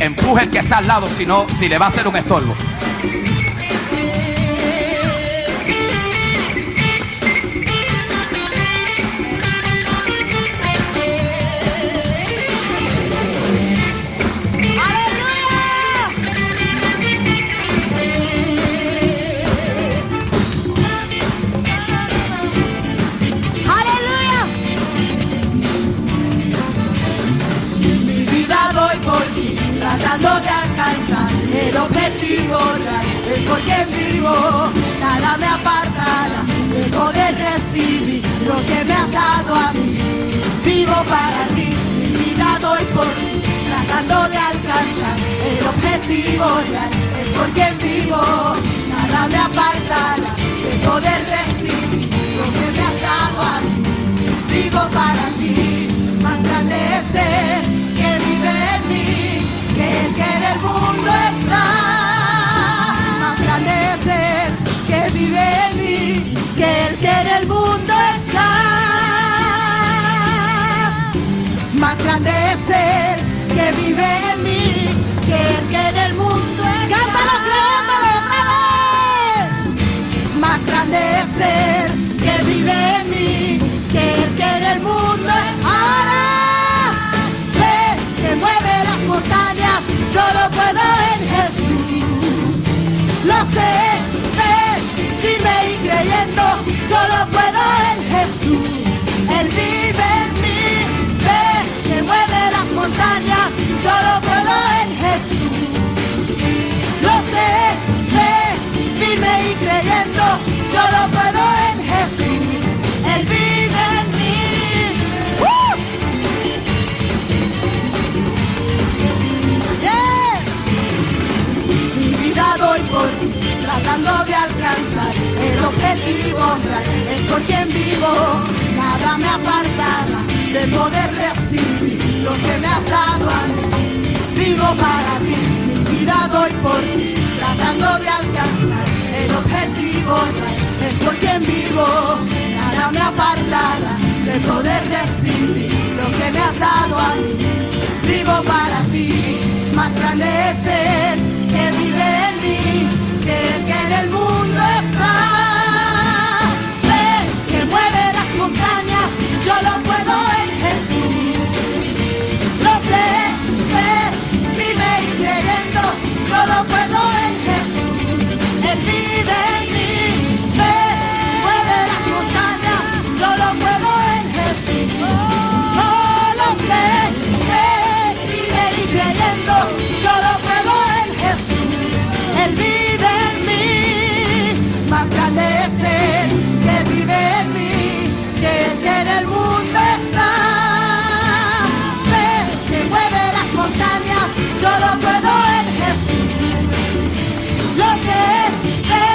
Empuje el que está al lado, si le va a hacer un estorbo. Tratando de alcanzar el objetivo real, es porque vivo, nada me apartará de poder recibir lo que me has dado a mí. Vivo para ti, mi vida doy por ti, tratando de alcanzar el objetivo real, es porque vivo, nada me apartará de poder recibir lo que me has dado a mí. Vivo para ti, más grande es Él que vive en mí, que el que en el mundo está. Más grande es Él que vive en mí, que el que en el mundo está. Más grande es Él que vive en mí, que el que en el mundo está. ¡Cántalo, créetelo otra vez! Más grande es Él que vive en mí, que el que en el mundo está. Ahora ve que mueve las montañas, yo lo puedo en Jesús. Lo sé, ve, dime y creyendo, yo lo puedo en Jesús. Él vive en mí, ve que mueve las montañas, yo lo puedo en Jesús. Lo sé, ve, dime y creyendo, yo lo puedo en Jesús. Él vive en mí. Doy por ti, tratando de alcanzar el objetivo real, es por quien vivo, nada me apartará de poder recibir lo que me has dado a mí. Vivo para ti, mi vida doy por ti, tratando de alcanzar el objetivo real, es por quien vivo, nada me apartará de poder recibir lo que me has dado a mí. Vivo para ti, más grande es Él que vive en mí, que el que en el mundo está. Ve que mueve las montañas, yo lo puedo en Jesús. Lo sé, ve, vive y creyendo, yo lo puedo en Jesús. Él vive en mí, ve, mueve las montañas, yo lo puedo en Jesús. Oh, lo sé, ve, vive y creyendo, yo lo puedo en Jesús. Él vive en mí, más grande es Él que vive en mí, que el que en el mundo está. Ve que mueve las montañas, yo lo puedo en Jesús. Lo sé, ve,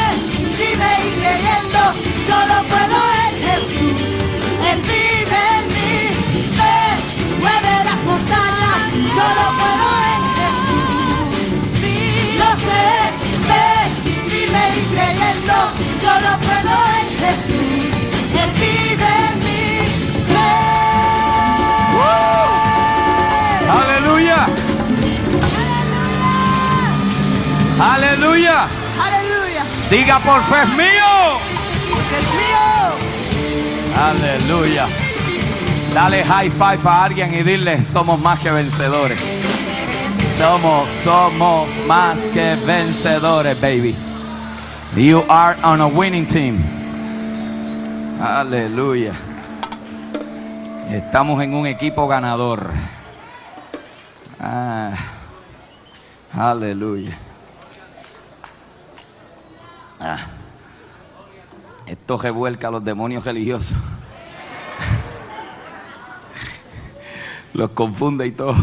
vive y creyendo, yo lo puedo en Jesús. Él vive en mí, ve, mueve las montañas, yo lo puedo en Jesús. Sí, lo sé, ve, vive y creyendo, yo lo puedo en Jesús. Él vive en mí, ¡Aleluya! ¡Aleluya! ¡Aleluya! Diga por fe es mío. Porque es mío. ¡Aleluya! Dale high five a alguien y dile, somos más que vencedores. Somos más que vencedores, baby. You are on a winning team. Aleluya. Estamos en un equipo ganador. Aleluya. Esto revuelca a los demonios religiosos. Los confunde y todo.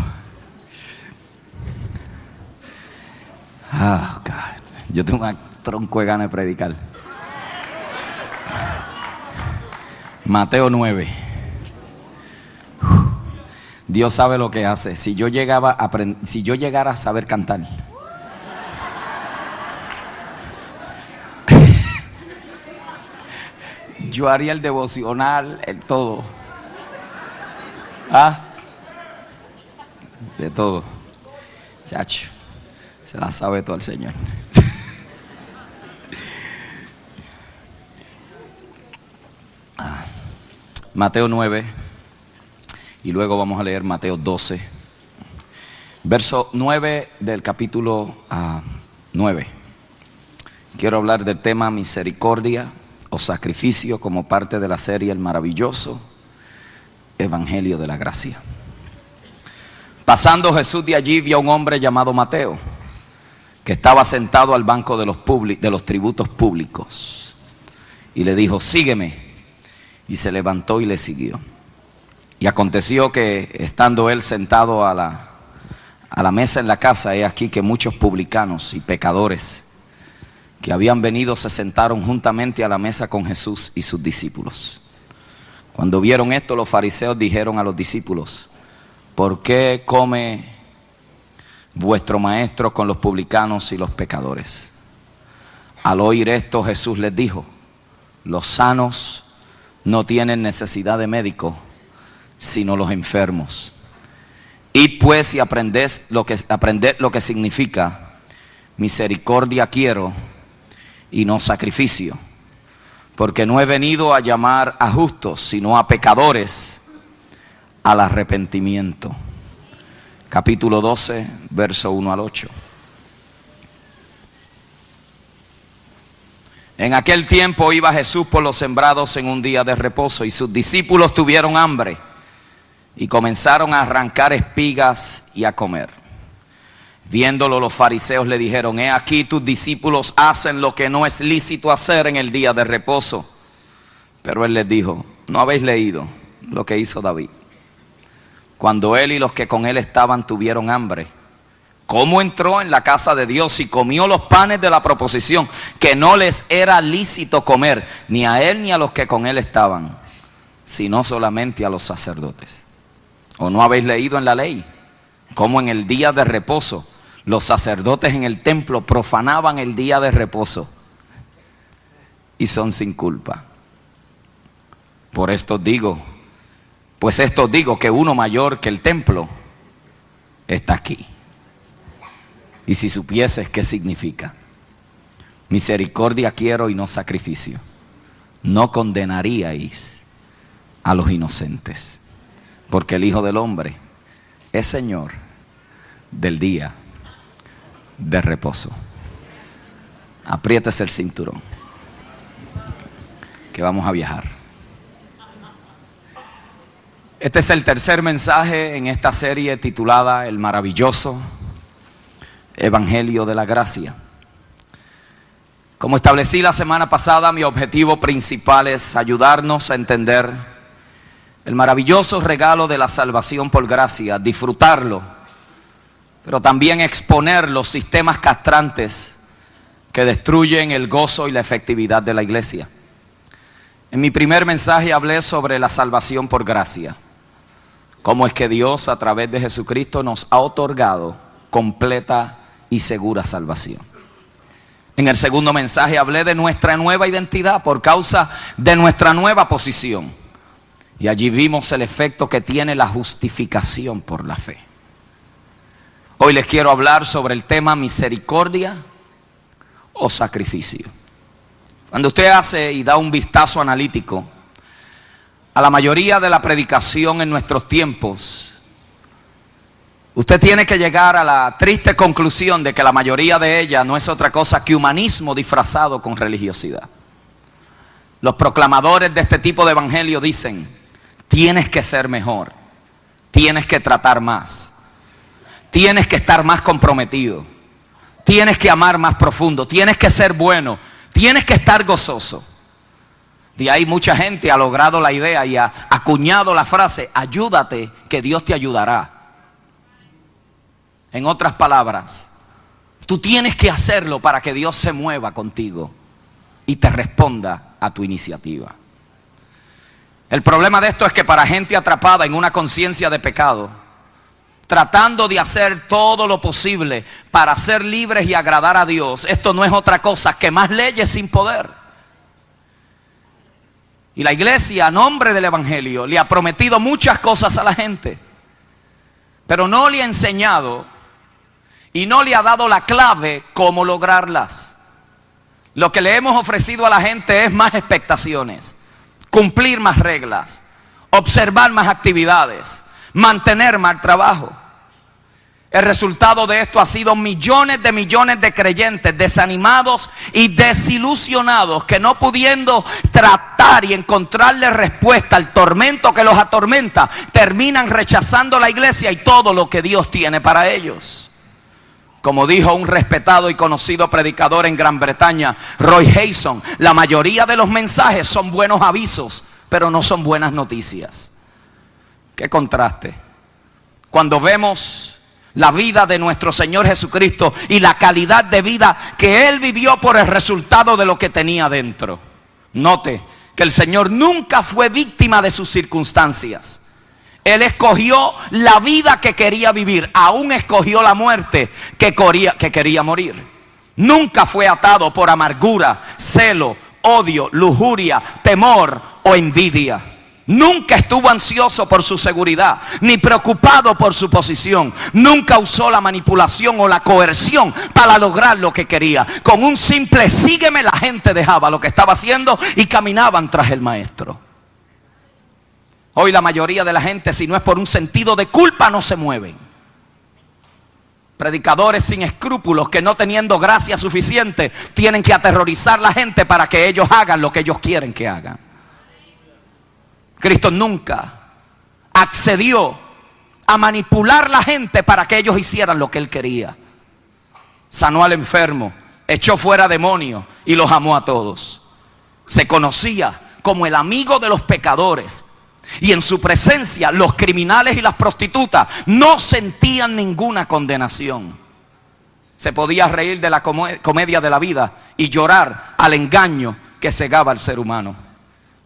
God. Yo tengo un tronco de ganas de predicar. Mateo 9. Dios sabe lo que hace. Si yo llegara a saber cantar, yo haría el devocional, el todo. De todo. Chacho, se la sabe todo el Señor. Mateo 9 y luego vamos a leer Mateo 12, verso 9 del capítulo 9. Quiero hablar del tema misericordia o sacrificio como parte de la serie El maravilloso Evangelio de la Gracia. Pasando Jesús de allí, vio a un hombre llamado Mateo, que estaba sentado al banco de los tributos públicos, y le dijo: sígueme. Y se levantó y le siguió. Y aconteció que, estando él sentado a la mesa en la casa, he aquí que muchos publicanos y pecadores que habían venido se sentaron juntamente a la mesa con Jesús y sus discípulos. Cuando vieron esto, los fariseos dijeron a los discípulos: ¿por qué come vuestro maestro con los publicanos y los pecadores? Al oír esto, Jesús les dijo: los sanos no tienen necesidad de médico, sino los enfermos. Id pues y aprended lo que significa misericordia quiero y no sacrificio, porque no he venido a llamar a justos, sino a pecadores al arrepentimiento. Capítulo 12, verso 1 al 8. En aquel tiempo iba Jesús por los sembrados en un día de reposo, y sus discípulos tuvieron hambre y comenzaron a arrancar espigas y a comer. Viéndolo, los fariseos le dijeron: he aquí tus discípulos hacen lo que no es lícito hacer en el día de reposo. Pero él les dijo: ¿no habéis leído lo que hizo David cuando él y los que con él estaban tuvieron hambre? ¿Cómo entró en la casa de Dios y comió los panes de la proposición, que no les era lícito comer, ni a él ni a los que con él estaban, sino solamente a los sacerdotes? ¿O no habéis leído en la ley cómo en el día de reposo los sacerdotes en el templo profanaban el día de reposo y son sin culpa? Por esto digo, que uno mayor que el templo está aquí. Y si supieses qué significa misericordia quiero y no sacrificio, no condenaríais a los inocentes, porque el Hijo del Hombre es Señor del día de reposo. Apriétese el cinturón, que vamos a viajar. Este es el tercer mensaje en esta serie titulada El maravilloso Evangelio de la Gracia. Como establecí la semana pasada, mi objetivo principal es ayudarnos a entender el maravilloso regalo de la salvación por gracia, disfrutarlo, pero también exponer los sistemas castrantes que destruyen el gozo y la efectividad de la iglesia. En mi primer mensaje hablé sobre la salvación por gracia, cómo es que Dios a través de Jesucristo nos ha otorgado completa y segura salvación. En el segundo mensaje hablé de nuestra nueva identidad por causa de nuestra nueva posición, y allí vimos el efecto que tiene la justificación por la fe. Hoy les quiero hablar sobre el tema misericordia o sacrificio. Cuando usted hace y da un vistazo analítico a la mayoría de la predicación en nuestros tiempos, usted tiene que llegar a la triste conclusión de que la mayoría de ella no es otra cosa que humanismo disfrazado con religiosidad. Los proclamadores de este tipo de evangelio dicen: tienes que ser mejor, tienes que tratar más, tienes que estar más comprometido, tienes que amar más profundo, tienes que ser bueno, tienes que estar gozoso. De ahí mucha gente ha logrado la idea y ha acuñado la frase: ayúdate que Dios te ayudará. En otras palabras, tú tienes que hacerlo para que Dios se mueva contigo y te responda a tu iniciativa. El problema de esto es que para gente atrapada en una conciencia de pecado, tratando de hacer todo lo posible para ser libres y agradar a Dios, esto no es otra cosa que más leyes sin poder. Y la iglesia, a nombre del evangelio, le ha prometido muchas cosas a la gente, pero no le ha enseñado y no le ha dado la clave cómo lograrlas. Lo que le hemos ofrecido a la gente es más expectaciones, cumplir más reglas, observar más actividades, mantener más trabajo. El resultado de esto ha sido millones de creyentes desanimados y desilusionados que, no pudiendo tratar y encontrarle respuesta al tormento que los atormenta, terminan rechazando la iglesia y todo lo que Dios tiene para ellos. Como dijo un respetado y conocido predicador en Gran Bretaña, Roy Heyson, la mayoría de los mensajes son buenos avisos, pero no son buenas noticias. Qué contraste. Cuando vemos la vida de nuestro Señor Jesucristo y la calidad de vida que Él vivió por el resultado de lo que tenía dentro. Note que el Señor nunca fue víctima de sus circunstancias. Él escogió la vida que quería vivir, aún escogió la muerte que quería morir. Nunca fue atado por amargura, celo, odio, lujuria, temor o envidia. Nunca estuvo ansioso por su seguridad, ni preocupado por su posición. Nunca usó la manipulación o la coerción para lograr lo que quería. Con un simple sígueme, la gente dejaba lo que estaba haciendo y caminaban tras el maestro. Hoy la mayoría de la gente, si no es por un sentido de culpa, no se mueven. Predicadores sin escrúpulos que, no teniendo gracia suficiente, tienen que aterrorizar a la gente para que ellos hagan lo que ellos quieren que hagan. Cristo nunca accedió a manipular a la gente para que ellos hicieran lo que Él quería. Sanó al enfermo, echó fuera demonios y los amó a todos. Se conocía como el amigo de los pecadores, y en su presencia los criminales y las prostitutas no sentían ninguna condenación. Se podía reír de la comedia de la vida y llorar al engaño que cegaba al ser humano.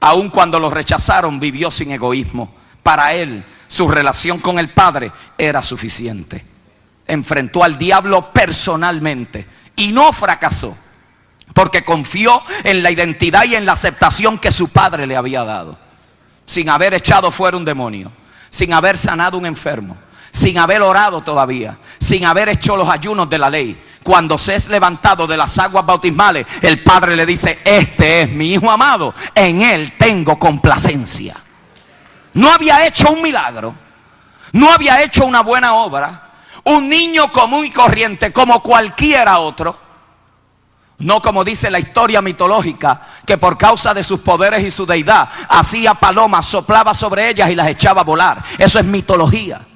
Aun cuando lo rechazaron, vivió sin egoísmo. Para él, su relación con el Padre era suficiente. Enfrentó al diablo personalmente y no fracasó, porque confió en la identidad y en la aceptación que su Padre le había dado. Sin haber echado fuera un demonio, sin haber sanado un enfermo, sin haber orado todavía, sin haber hecho los ayunos de la ley, cuando se es levantado de las aguas bautismales, el Padre le dice: este es mi Hijo amado, en Él tengo complacencia. No había hecho un milagro, no había hecho una buena obra, un niño común y corriente como cualquiera otro. No como dice la historia mitológica, que por causa de sus poderes y su deidad hacía palomas, soplaba sobre ellas y las echaba a volar. Eso es mitología.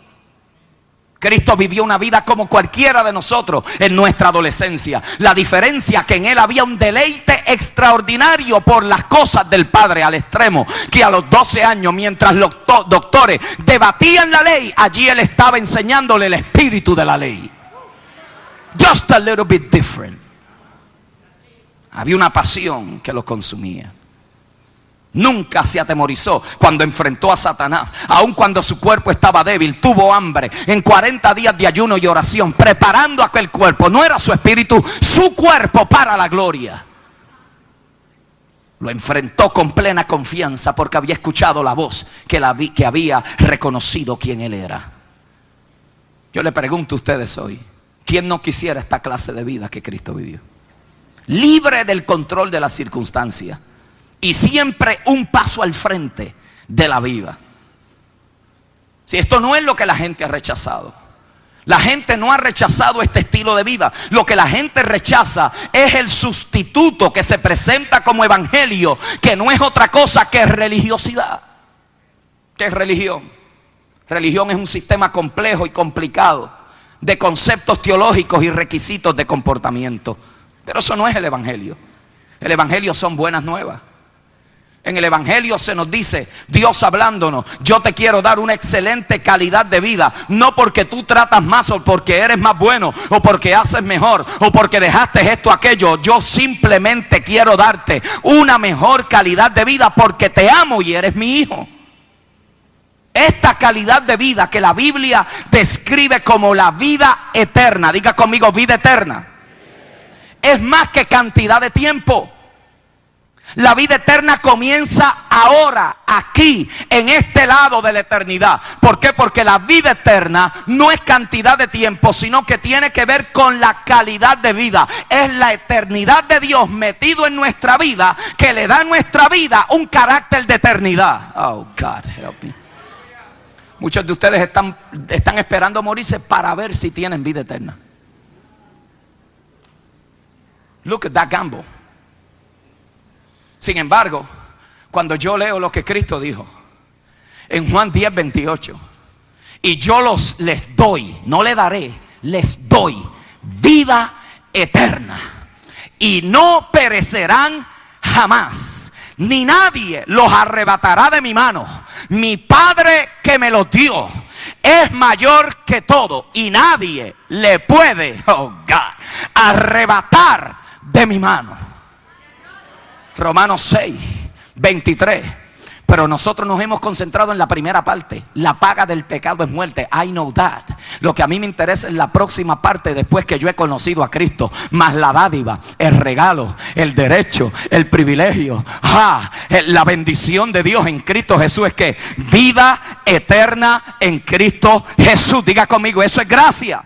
Cristo vivió una vida como cualquiera de nosotros en nuestra adolescencia. La diferencia que en Él había un deleite extraordinario por las cosas del Padre, al extremo que a los 12 años, mientras los doctores debatían la ley, allí Él estaba enseñándole el espíritu de la ley. Just a little bit different. Había una pasión que lo consumía. Nunca se atemorizó cuando enfrentó a Satanás. Aun cuando su cuerpo estaba débil, tuvo hambre. En 40 días de ayuno y oración, preparando aquel cuerpo. No era su espíritu, su cuerpo para la gloria. Lo enfrentó con plena confianza porque había escuchado la voz que había reconocido quién Él era. Yo le pregunto a ustedes hoy: ¿quién no quisiera esta clase de vida que Cristo vivió? Libre del control de las circunstancias y siempre un paso al frente de la vida. Si esto no es lo que la gente ha rechazado. La gente no ha rechazado este estilo de vida. Lo que la gente rechaza es el sustituto que se presenta como evangelio, que no es otra cosa que religiosidad. ¿Qué es religión? Religión es un sistema complejo y complicado de conceptos teológicos y requisitos de comportamiento. Pero eso no es el evangelio. El evangelio son buenas nuevas. En el evangelio se nos dice, Dios hablándonos: yo te quiero dar una excelente calidad de vida, no porque tú tratas más o porque eres más bueno o porque haces mejor o porque dejaste esto o aquello. Yo simplemente quiero darte una mejor calidad de vida porque te amo y eres mi hijo. Esta calidad de vida que la Biblia describe como la vida eterna, diga conmigo: vida eterna. Es más que cantidad de tiempo. La vida eterna comienza ahora, aquí, en este lado de la eternidad. ¿Por qué? Porque la vida eterna no es cantidad de tiempo, sino que tiene que ver con la calidad de vida. Es la eternidad de Dios metido en nuestra vida, que le da a nuestra vida un carácter de eternidad. Oh, God, help me. Muchos de ustedes están esperando morirse para ver si tienen vida eterna. Look at that gamble. Sin embargo, cuando yo leo lo que Cristo dijo en Juan 10:28, y yo les doy, no le daré, les doy vida eterna, y no perecerán jamás, ni nadie los arrebatará de mi mano. Mi Padre que me los dio es mayor que todo, y nadie le puede, oh God, arrebatar de mi mano. Romanos 6:23. Pero nosotros nos hemos concentrado en la primera parte. La paga del pecado es muerte. I know that. Lo que a mí me interesa es la próxima parte, después que yo he conocido a Cristo. Más la dádiva, el regalo, el derecho, el privilegio, la bendición de Dios en Cristo Jesús es que vida eterna en Cristo Jesús. Diga conmigo, eso es gracia.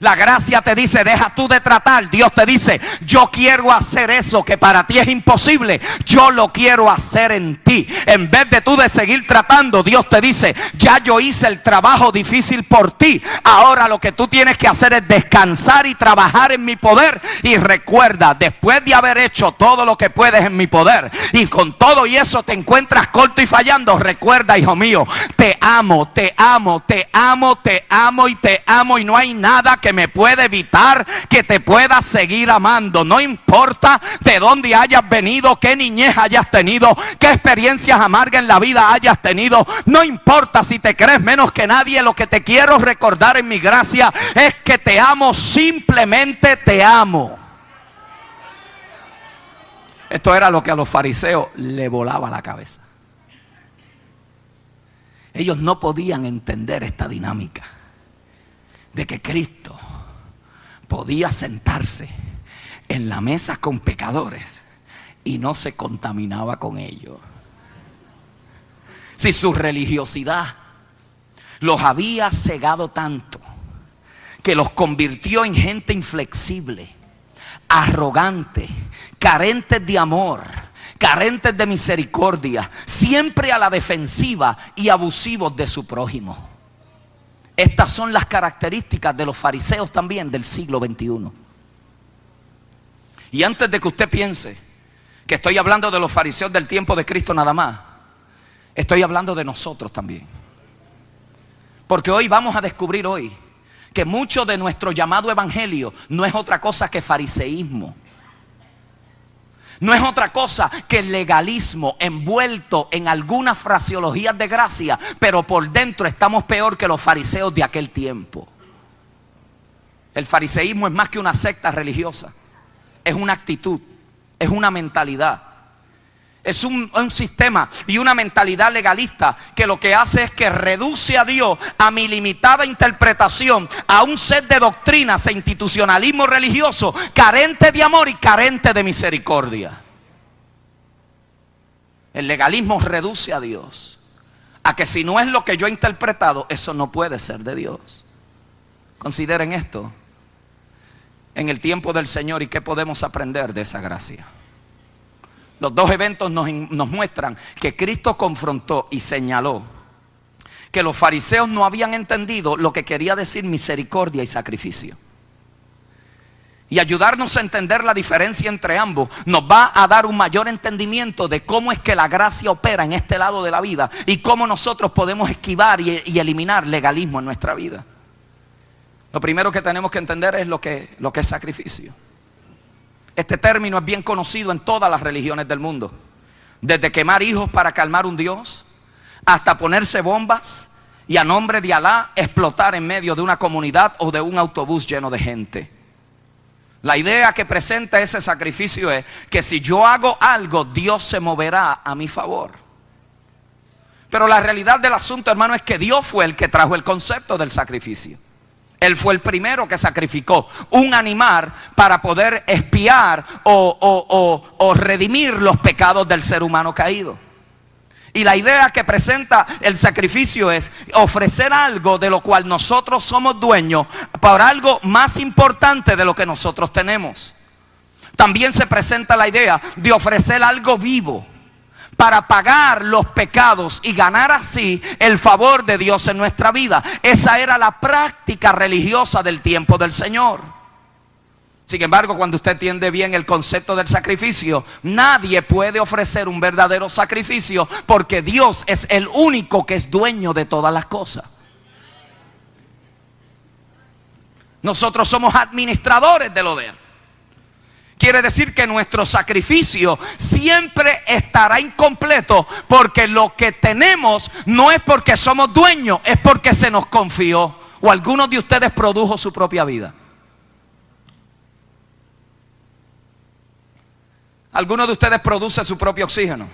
La gracia te dice, deja tú de tratar. Dios te dice, yo quiero hacer eso que para ti es imposible. Yo lo quiero hacer en ti. En vez de tú de seguir tratando, Dios te dice, ya yo hice el trabajo difícil por ti. Ahora lo que tú tienes que hacer es descansar y trabajar en mi poder. Y recuerda, después de haber hecho todo lo que puedes en mi poder, y con todo y eso te encuentras corto y fallando, recuerda, hijo mío, te amo, te amo, te amo, te amo y te amo. Y no hay nada que me puede evitar que te pueda seguir amando. No importa de dónde hayas venido, qué niñez hayas tenido, qué experiencias amargas en la vida hayas tenido. No importa si te crees menos que nadie. Lo que te quiero recordar en mi gracia es que te amo, simplemente te amo. Esto era lo que a los fariseos le volaba la cabeza. Ellos no podían entender esta dinámica de que Cristo podía sentarse en la mesa con pecadores y no se contaminaba con ellos. Si su religiosidad los había cegado tanto que los convirtió en gente inflexible, arrogante, carentes de amor, carentes de misericordia, siempre a la defensiva y abusivos de su prójimo. Estas son las características de los fariseos también del siglo XXI. Y antes de que usted piense que estoy hablando de los fariseos del tiempo de Cristo nada más, estoy hablando de nosotros también. Porque hoy vamos a descubrir hoy que mucho de nuestro llamado evangelio no es otra cosa que fariseísmo. No es otra cosa que el legalismo envuelto en algunas fraseologías de gracia, pero por dentro estamos peor que los fariseos de aquel tiempo. El fariseísmo es más que una secta religiosa. Es una actitud, es una mentalidad. Es un sistema y una mentalidad legalista que lo que hace es que reduce a Dios a mi limitada interpretación, a un set de doctrinas e institucionalismo religioso carente de amor y carente de misericordia. El legalismo reduce a Dios a que si no es lo que yo he interpretado, eso no puede ser de Dios. Consideren esto en el tiempo del Señor y qué podemos aprender de esa gracia. Los dos eventos nos muestran que Cristo confrontó y señaló que los fariseos no habían entendido lo que quería decir misericordia y sacrificio. Y ayudarnos a entender la diferencia entre ambos nos va a dar un mayor entendimiento de cómo es que la gracia opera en este lado de la vida y cómo nosotros podemos esquivar y eliminar legalismo en nuestra vida. Lo primero que tenemos que entender es lo que es sacrificio. Este término es bien conocido en todas las religiones del mundo. Desde quemar hijos para calmar un Dios, hasta ponerse bombas y a nombre de Alá explotar en medio de una comunidad o de un autobús lleno de gente. La idea que presenta ese sacrificio es que si yo hago algo, Dios se moverá a mi favor. Pero la realidad del asunto, hermano, es que Dios fue el que trajo el concepto del sacrificio. Él fue el primero que sacrificó un animal para poder expiar o redimir los pecados del ser humano caído. Y la idea que presenta el sacrificio es ofrecer algo de lo cual nosotros somos dueños por algo más importante de lo que nosotros tenemos. También se presenta la idea de ofrecer algo vivo para pagar los pecados y ganar así el favor de Dios en nuestra vida. Esa era la práctica religiosa del tiempo del Señor. Sin embargo, cuando usted entiende bien el concepto del sacrificio, nadie puede ofrecer un verdadero sacrificio porque Dios es el único que es dueño de todas las cosas. Nosotros somos administradores del poder. Quiere decir que nuestro sacrificio siempre estará incompleto porque lo que tenemos no es porque somos dueños, es porque se nos confió. O algunos de ustedes produjo su propia vida. Algunos de ustedes produce su propio oxígeno.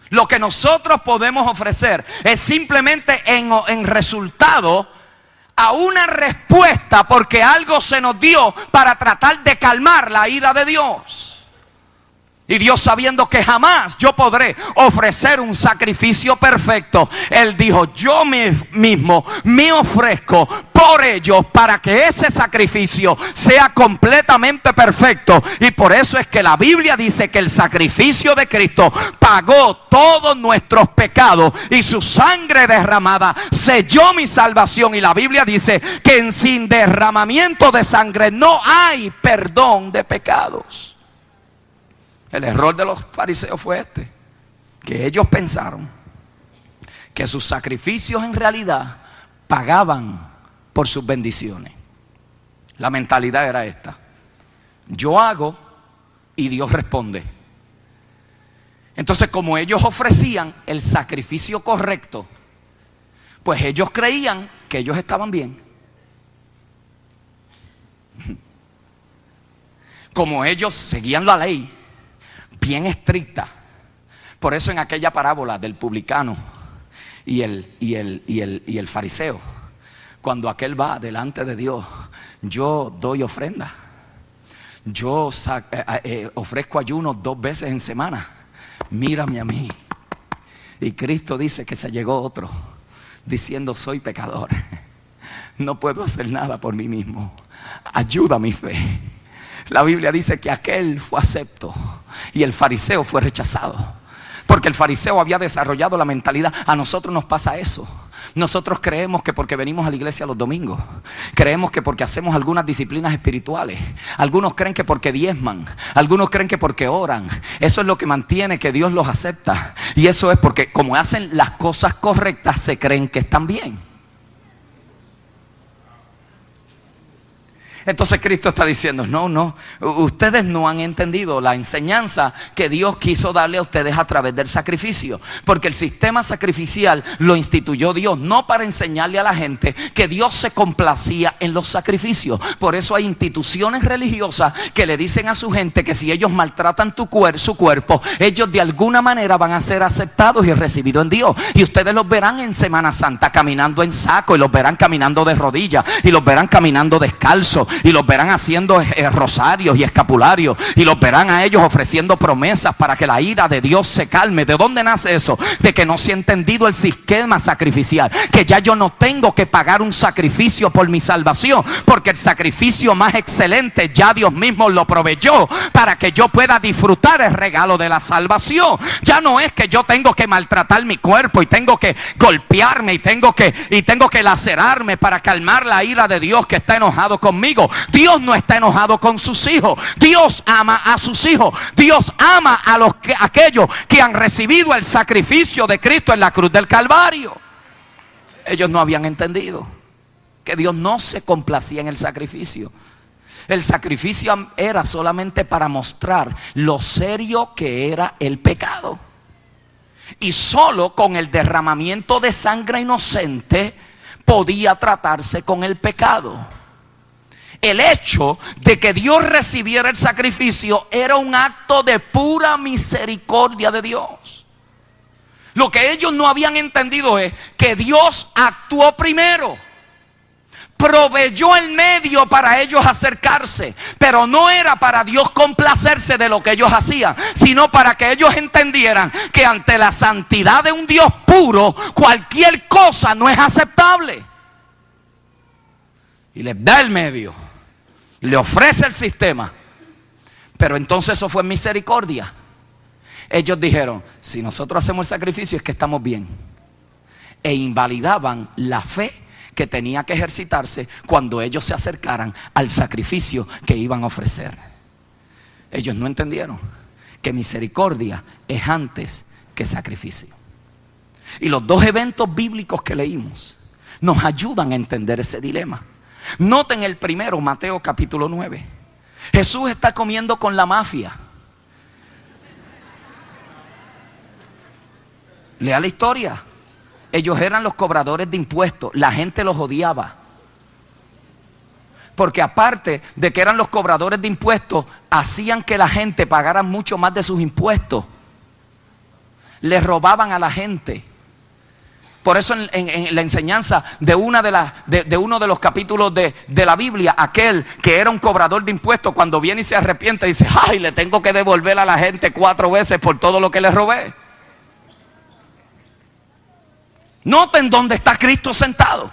Lo que nosotros podemos ofrecer es simplemente en resultado a una respuesta porque algo se nos dio para tratar de calmar la ira de Dios. Y Dios, sabiendo que jamás yo podré ofrecer un sacrificio perfecto, Él dijo: yo mismo me ofrezco por ellos para que ese sacrificio sea completamente perfecto. Y por eso es que la Biblia dice que el sacrificio de Cristo pagó todos nuestros pecados y su sangre derramada selló mi salvación. Y la Biblia dice que sin derramamiento de sangre no hay perdón de pecados. El error de los fariseos fue que ellos pensaron que sus sacrificios en realidad pagaban por sus bendiciones. La mentalidad era esta: yo hago y Dios responde. Entonces, como ellos ofrecían el sacrificio correcto, pues ellos creían que ellos estaban bien. Como ellos seguían la ley bien estricta. Por eso en aquella parábola del publicano y el fariseo, cuando aquel va delante de Dios: yo doy ofrenda, yo ofrezco ayuno 2 veces en semana, mírame a mí. Y Cristo dice que se llegó otro diciendo: soy pecador, no puedo hacer nada por mí mismo, ayuda a mi fe. La Biblia dice que aquel fue acepto y el fariseo fue rechazado, porque el fariseo había desarrollado la mentalidad. A nosotros nos pasa eso. Nosotros creemos que porque venimos a la iglesia los domingos, creemos que porque hacemos algunas disciplinas espirituales, algunos creen que porque diezman, algunos creen que porque oran, eso es lo que mantiene que Dios los acepta. Y eso es porque como hacen las cosas correctas, se creen que están bien. Entonces Cristo está diciendo: no, ustedes no han entendido la enseñanza que Dios quiso darle a ustedes a través del sacrificio. Porque el sistema sacrificial lo instituyó Dios, no para enseñarle a la gente que Dios se complacía en los sacrificios. Por eso hay instituciones religiosas que le dicen a su gente que si ellos maltratan su cuerpo, ellos de alguna manera van a ser aceptados y recibidos en Dios. Y ustedes los verán en Semana Santa caminando en saco, y los verán caminando de rodillas, y los verán caminando descalzos, y los verán haciendo rosarios y escapularios, y los verán a ellos ofreciendo promesas para que la ira de Dios se calme. ¿De dónde nace eso? De que no se ha entendido el sistema sacrificial, que ya yo no tengo que pagar un sacrificio por mi salvación, porque el sacrificio más excelente ya Dios mismo lo proveyó para que yo pueda disfrutar el regalo de la salvación. Ya no es que yo tengo que maltratar mi cuerpo y tengo que golpearme y tengo que lacerarme para calmar la ira de Dios que está enojado conmigo. Dios no está enojado con sus hijos. Dios ama a sus hijos. Dios ama a aquellos que han recibido el sacrificio de Cristo en la cruz del Calvario. Ellos no habían entendido que Dios no se complacía en el sacrificio. El sacrificio era solamente para mostrar lo serio que era el pecado. Y solo con el derramamiento de sangre inocente podía tratarse con el pecado. El hecho de que Dios recibiera el sacrificio era un acto de pura misericordia de Dios. Lo que ellos no habían entendido es que Dios actuó primero. proveyó el medio para ellos acercarse, pero no era para Dios complacerse de lo que ellos hacían, sino para que ellos entendieran que ante la santidad de un Dios puro, cualquier cosa no es aceptable. Y les da el medio, le ofrece el sistema, pero entonces eso fue misericordia. Ellos dijeron, si nosotros hacemos el sacrificio es que estamos bien, e invalidaban la fe que tenía que ejercitarse cuando ellos se acercaran al sacrificio que iban a ofrecer. Ellos no entendieron que misericordia es antes que sacrificio. Y los dos eventos bíblicos que leímos nos ayudan a entender ese dilema. Noten el primero, Mateo capítulo 9. Jesús está comiendo con la mafia. Lea la historia. Ellos eran los cobradores de impuestos. La gente los odiaba. Porque aparte de que eran los cobradores de impuestos, hacían que la gente pagara mucho más de sus impuestos. Les robaban a la gente. Por eso en la enseñanza de uno de los capítulos de la Biblia, aquel que era un cobrador de impuestos, cuando viene y se arrepiente, dice, ay, le tengo que devolver a la gente 4 veces por todo lo que le robé. Noten dónde está Cristo sentado.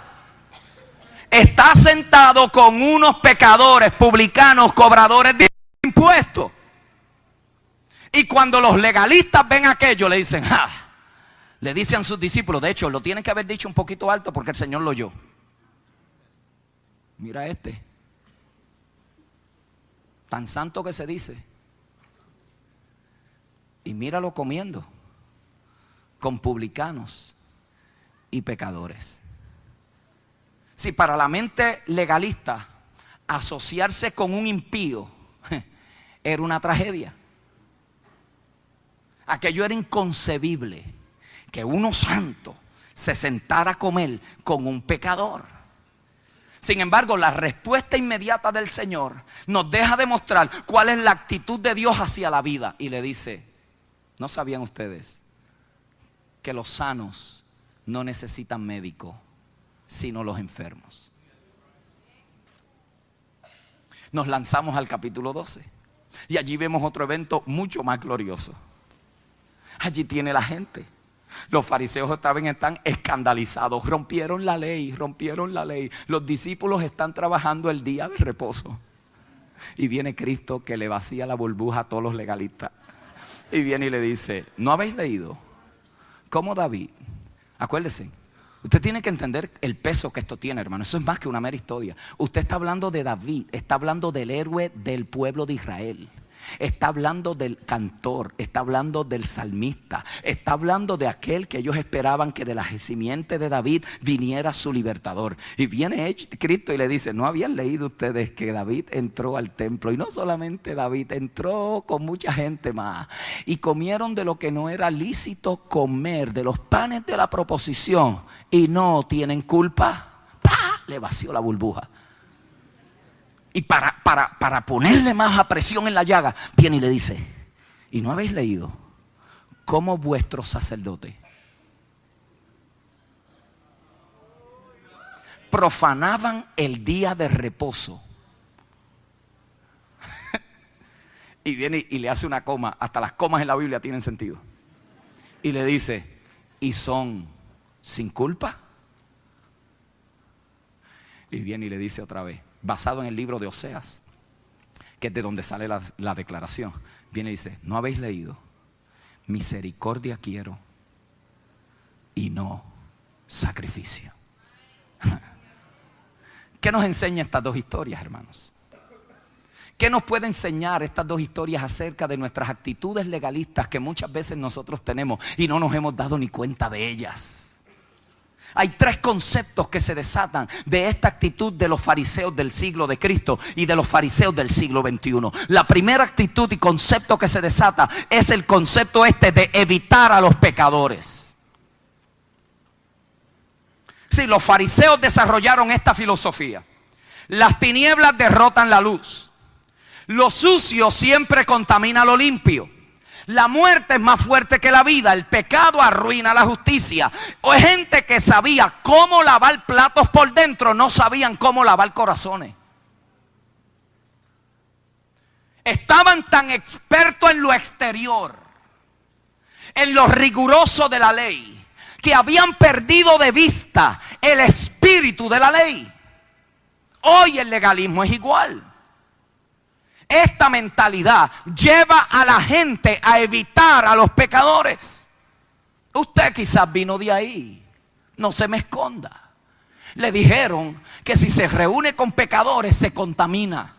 Está sentado con unos pecadores, publicanos, cobradores de impuestos. Y cuando los legalistas ven aquello, le dicen, le dicen a sus discípulos, de hecho, lo tienen que haber dicho un poquito alto porque el Señor lo oyó. Mira este, tan santo que se dice, y míralo comiendo con publicanos y pecadores. Si para la mente legalista asociarse con un impío era una tragedia, aquello era inconcebible, que uno santo se sentara a comer con un pecador. Sin embargo, la respuesta inmediata del Señor nos deja demostrar cuál es la actitud de Dios hacia la vida. Y le dice, ¿no sabían ustedes que los sanos no necesitan médico, sino los enfermos? Nos lanzamos al capítulo 12 y allí vemos otro evento mucho más glorioso. Allí tiene la gente. Los fariseos están escandalizados, rompieron la ley. Los discípulos están trabajando el día de reposo. Y viene Cristo que le vacía la burbuja a todos los legalistas. Y viene y le dice, ¿no habéis leído cómo David? Acuérdese, usted tiene que entender el peso que esto tiene, hermano. Eso es más que una mera historia. Usted está hablando de David, está hablando del héroe del pueblo de Israel. Está hablando del cantor, está hablando del salmista, está hablando de aquel que ellos esperaban que de la simiente de David viniera su libertador. Y viene Cristo y le dice, ¿no habían leído ustedes que David entró al templo? Y no solamente David, entró con mucha gente más. Y comieron de lo que no era lícito comer, de los panes de la proposición. Y no tienen culpa. ¡Pah! Le vació la burbuja. Y para ponerle más presión en la llaga, viene y le dice, ¿y no habéis leído cómo vuestros sacerdotes profanaban el día de reposo? Y viene y le hace una coma. Hasta las comas en la Biblia tienen sentido. Y le dice, ¿y son sin culpa? Y viene y le dice otra vez, basado en el libro de Oseas, que es de donde sale la declaración. Viene y dice, ¿no habéis leído? Misericordia quiero y no sacrificio. ¿Qué nos enseña estas dos historias, hermanos? ¿Qué nos puede enseñar estas dos historias acerca de nuestras actitudes legalistas que muchas veces nosotros tenemos y no nos hemos dado ni cuenta de ellas? Hay 3 conceptos que se desatan de esta actitud de los fariseos del siglo de Cristo y de los fariseos del siglo XXI. La primera actitud y concepto que se desata es el concepto de evitar a los pecadores. Sí, los fariseos desarrollaron esta filosofía. Las tinieblas derrotan la luz. Lo sucio siempre contamina lo limpio. La muerte es más fuerte que la vida. El pecado arruina la justicia. O hay gente que sabía cómo lavar platos por dentro, no sabían cómo lavar corazones. Estaban tan expertos en lo exterior, en lo riguroso de la ley, que habían perdido de vista el espíritu de la ley. Hoy el legalismo es igual. Esta mentalidad lleva a la gente a evitar a los pecadores. Usted quizás vino de ahí, no se me esconda. Le dijeron que si se reúne con pecadores se contamina.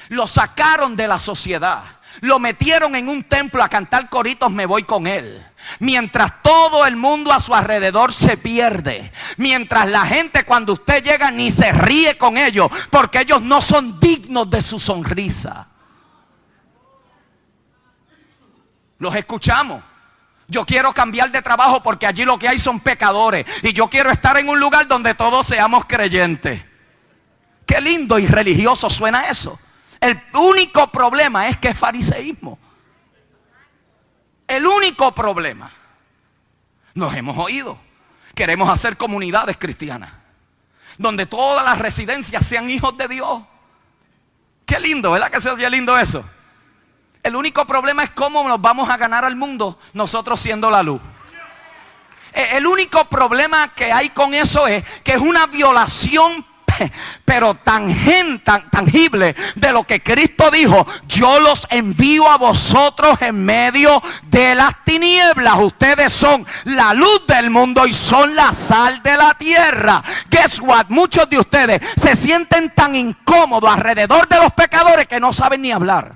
Lo sacaron de la sociedad, lo metieron en un templo a cantar coritos "Me voy con él", mientras todo el mundo a su alrededor se pierde, mientras la gente cuando usted llega ni se ríe con ellos, porque ellos no son dignos de su sonrisa. Los escuchamos. Yo quiero cambiar de trabajo porque allí lo que hay son pecadores, y yo quiero estar en un lugar donde todos seamos creyentes. Qué lindo y religioso suena eso. El único problema es que es fariseísmo. El único problema. Nos hemos oído. Queremos hacer comunidades cristianas donde todas las residencias sean hijos de Dios. Qué lindo, ¿verdad que se oye lindo eso? El único problema es cómo nos vamos a ganar al mundo nosotros siendo la luz. El único problema que hay con eso es que es una violación pero tangible de lo que Cristo dijo: yo los envío a vosotros en medio de las tinieblas. Ustedes son la luz del mundo y son la sal de la tierra. Guess what? Muchos de ustedes se sienten tan incómodos alrededor de los pecadores que no saben ni hablar.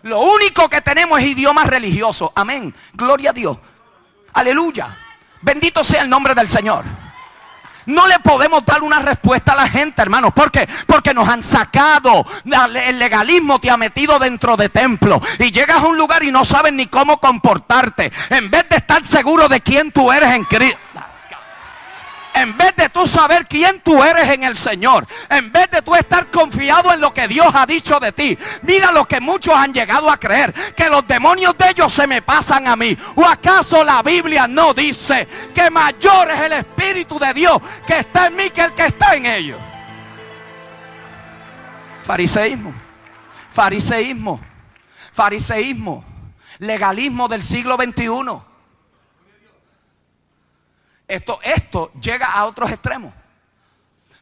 Lo único que tenemos es idioma religioso. Amén, gloria a Dios, aleluya, bendito sea el nombre del Señor. No le podemos dar una respuesta a la gente, hermanos. ¿Por qué? Porque nos han sacado. El legalismo te ha metido dentro de templos y llegas a un lugar y no sabes ni cómo comportarte. En vez de estar seguro de quién tú eres en Cristo, en vez de tú saber quién tú eres en el Señor, en vez de tú estar confiado en lo que Dios ha dicho de ti, mira lo que muchos han llegado a creer: que los demonios de ellos se me pasan a mí. ¿O acaso la Biblia no dice que mayor es el Espíritu de Dios que está en mí que el que está en ellos? Fariseísmo, fariseísmo, fariseísmo, legalismo del siglo XXI. Esto llega a otros extremos,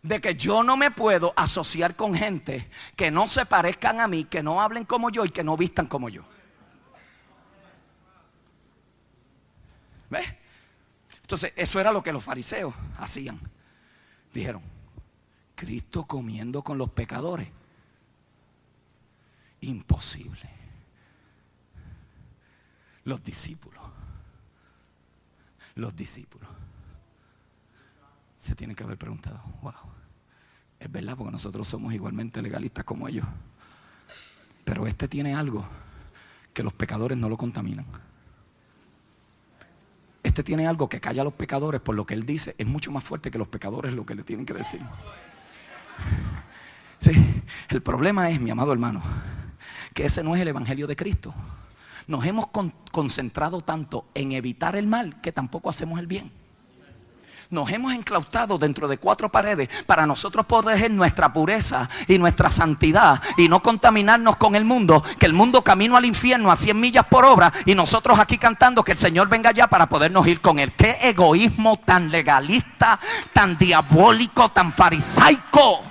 de que yo no me puedo asociar con gente que no se parezcan a mí, que no hablen como yo y que no vistan como yo. ¿Ves? Entonces eso era lo que los fariseos hacían. Dijeron: Cristo comiendo con los pecadores, imposible. Los discípulos se tienen que haber preguntado: wow, es verdad, porque nosotros somos igualmente legalistas como ellos, pero este tiene algo que los pecadores no lo contaminan. Este tiene algo que calla a los pecadores, por lo que él dice es mucho más fuerte que los pecadores lo que le tienen que decir. Sí, el problema es, mi amado hermano, que ese no es el evangelio de Cristo. Nos hemos concentrado tanto en evitar el mal que tampoco hacemos el bien. Nos hemos enclaustado dentro de 4 paredes para nosotros proteger nuestra pureza y nuestra santidad y no contaminarnos con el mundo, que el mundo camino al infierno a 100 millas por hora, y nosotros aquí cantando que el Señor venga ya para podernos ir con él. Qué egoísmo tan legalista, tan diabólico, tan farisaico.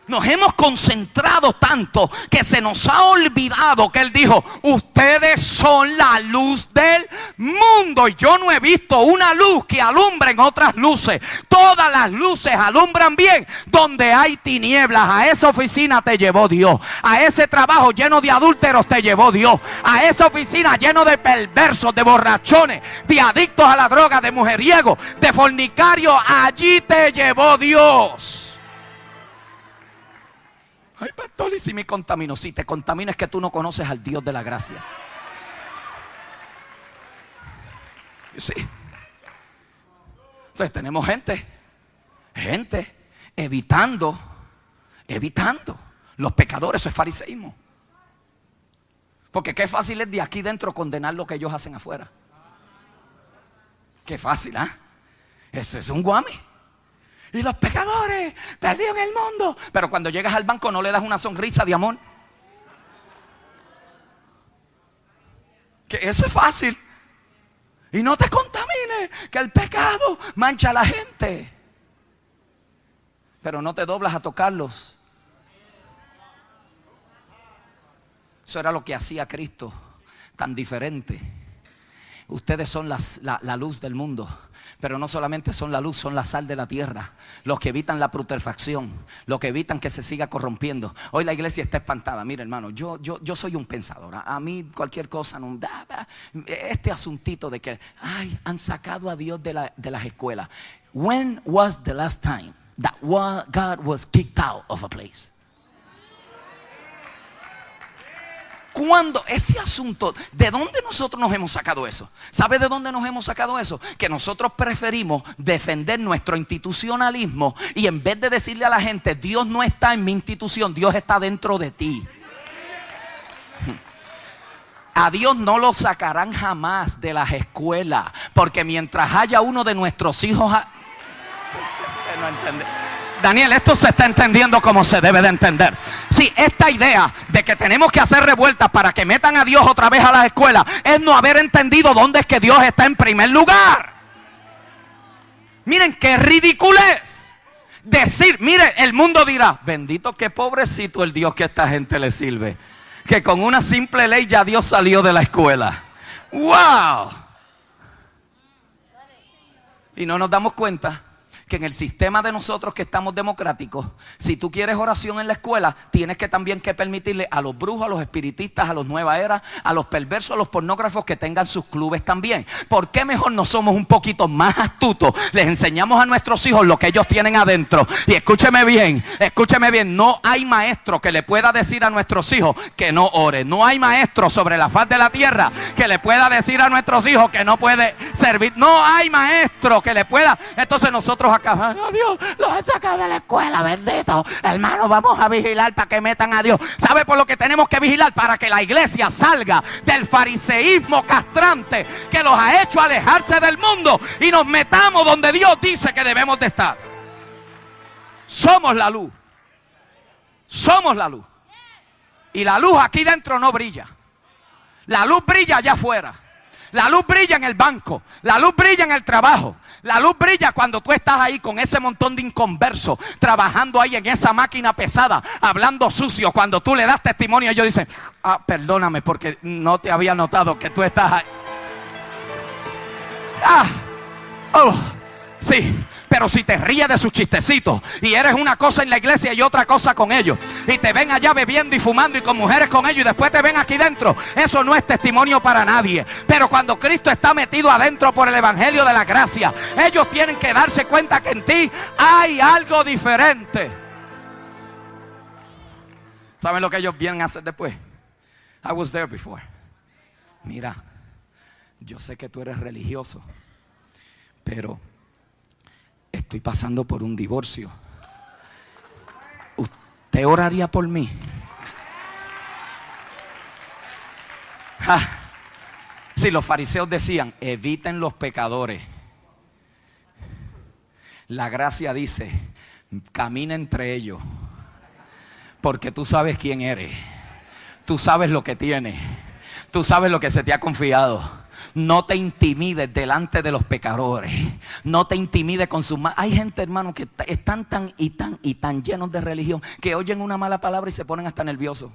Nos hemos concentrado tanto que se nos ha olvidado que Él dijo: ustedes son la luz del mundo. Y yo no he visto una luz que alumbre en otras luces. Todas las luces alumbran bien donde hay tinieblas. A esa oficina te llevó Dios. A ese trabajo lleno de adúlteros te llevó Dios. A esa oficina lleno de perversos, de borrachones, de adictos a la droga, de mujeriegos, de fornicarios, allí te llevó Dios. Ay, pastor, ¿y si me contamino? Si te contamina es que tú no conoces al Dios de la gracia. Sí. Entonces tenemos gente evitando los pecadores, eso es fariseísmo. Porque qué fácil es de aquí dentro condenar lo que ellos hacen afuera. Qué fácil, ¿ah? Eso es un guame. Y los pecadores perdidos en el mundo. Pero cuando llegas al banco no le das una sonrisa de amor. Que eso es fácil. Y no te contamines, que el pecado mancha a la gente. Pero no te doblas a tocarlos. Eso era lo que hacía Cristo, tan diferente. Ustedes son la luz del mundo. Pero no solamente son la luz, son la sal de la tierra. Los que evitan la putrefacción, los que evitan que se siga corrompiendo. Hoy la iglesia está espantada. Mira, hermano, yo soy un pensador. A mí cualquier cosa no da. Este asuntito de que han sacado a Dios de las escuelas. When was the last time that God was kicked out of a place? Cuando ese asunto, ¿de dónde nosotros nos hemos sacado eso? ¿Sabe de dónde nos hemos sacado eso? Que nosotros preferimos defender nuestro institucionalismo y en vez de decirle a la gente, Dios no está en mi institución, Dios está dentro de ti. A Dios no lo sacarán jamás de las escuelas, porque mientras haya uno de nuestros hijos... No entiende. Daniel, esto se está entendiendo como se debe de entender. Sí, esta idea de que tenemos que hacer revueltas para que metan a Dios otra vez a las escuelas es no haber entendido dónde es que Dios está en primer lugar. Miren qué ridiculez decir, mire, el mundo dirá, bendito que pobrecito el Dios que a esta gente le sirve, que con una simple ley ya Dios salió de la escuela. ¡Wow! Y no nos damos cuenta que en el sistema de nosotros que estamos democráticos, si tú quieres oración en la escuela, tienes que también que permitirle a los brujos, a los espiritistas, a los nueva era, a los perversos, a los pornógrafos que tengan sus clubes también. ¿Por qué mejor no somos un poquito más astutos? Les enseñamos a nuestros hijos lo que ellos tienen adentro. Y escúcheme bien, no hay maestro que le pueda decir a nuestros hijos que no ore. No hay maestro sobre la faz de la tierra que le pueda decir a nuestros hijos que no puede servir. No hay maestro que le pueda. Entonces nosotros oh, Dios, los he sacado de la escuela, bendito. Hermano, vamos a vigilar para que metan a Dios. ¿Sabe por lo que tenemos que vigilar? Para que la iglesia salga del fariseísmo castrante que los ha hecho alejarse del mundo y nos metamos donde Dios dice que debemos de estar. Somos la luz. Somos la luz. Y la luz aquí dentro no brilla. La luz brilla allá afuera. La luz brilla en el banco, la luz brilla en el trabajo, la luz brilla cuando tú estás ahí con ese montón de inconversos, trabajando ahí en esa máquina pesada, hablando sucio. Cuando tú le das testimonio, ellos dicen, perdóname porque no te había notado que tú estás ahí. Sí, pero si te ríes de sus chistecitos y eres una cosa en la iglesia y otra cosa con ellos, y te ven allá bebiendo y fumando y con mujeres con ellos y después te ven aquí dentro, eso no es testimonio para nadie. Pero cuando Cristo está metido adentro por el evangelio de la gracia, ellos tienen que darse cuenta que en ti hay algo diferente. ¿Saben lo que ellos vienen a hacer después? I was there before. Mira, yo sé que tú eres religioso, pero estoy pasando por un divorcio. ¿Usted oraría por mí? Si los fariseos decían, eviten los pecadores, la gracia dice, camina entre ellos, porque tú sabes quién eres, tú sabes lo que tienes, tú sabes lo que se te ha confiado. No te intimides delante de los pecadores. No te intimides con sus manos. Hay gente, hermano, que están tan llenos de religión que oyen una mala palabra y se ponen hasta nerviosos.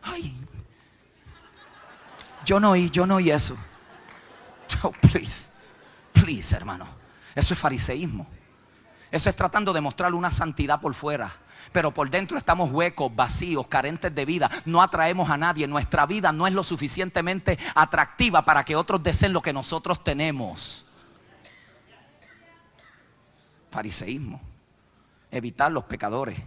Ay, yo no oí eso. Oh, please, hermano. Eso es fariseísmo. Eso es tratando de mostrar una santidad por fuera, pero por dentro estamos huecos, vacíos, carentes de vida. No atraemos a nadie. Nuestra vida no es lo suficientemente atractiva para que otros deseen lo que nosotros tenemos. Fariseísmo. Evitar los pecadores.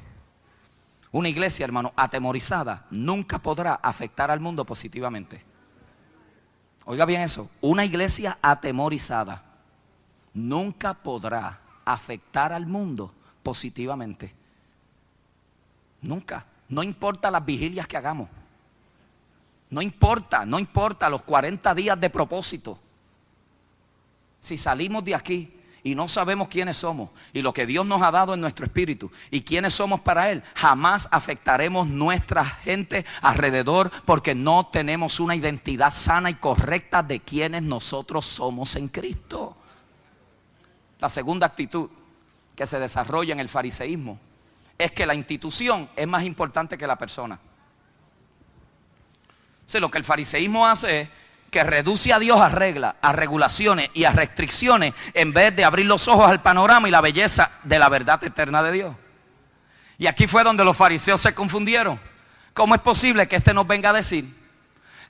Una iglesia, hermano, atemorizada nunca podrá afectar al mundo positivamente. Oiga bien eso. Una iglesia atemorizada nunca podrá afectar al mundo positivamente. Nunca. No importa las vigilias que hagamos. No importa los 40 días de propósito. Si salimos de aquí y no sabemos quiénes somos y lo que Dios nos ha dado en nuestro espíritu y quiénes somos para Él, jamás afectaremos nuestra gente alrededor, porque no tenemos una identidad sana y correcta de quienes nosotros somos en Cristo. La segunda actitud que se desarrolla en el fariseísmo es que la institución es más importante que la persona. O sea, lo que el fariseísmo hace es que reduce a Dios a reglas, a regulaciones y a restricciones, en vez de abrir los ojos al panorama y la belleza de la verdad eterna de Dios. Y aquí fue donde los fariseos se confundieron. ¿Cómo es posible que este nos venga a decir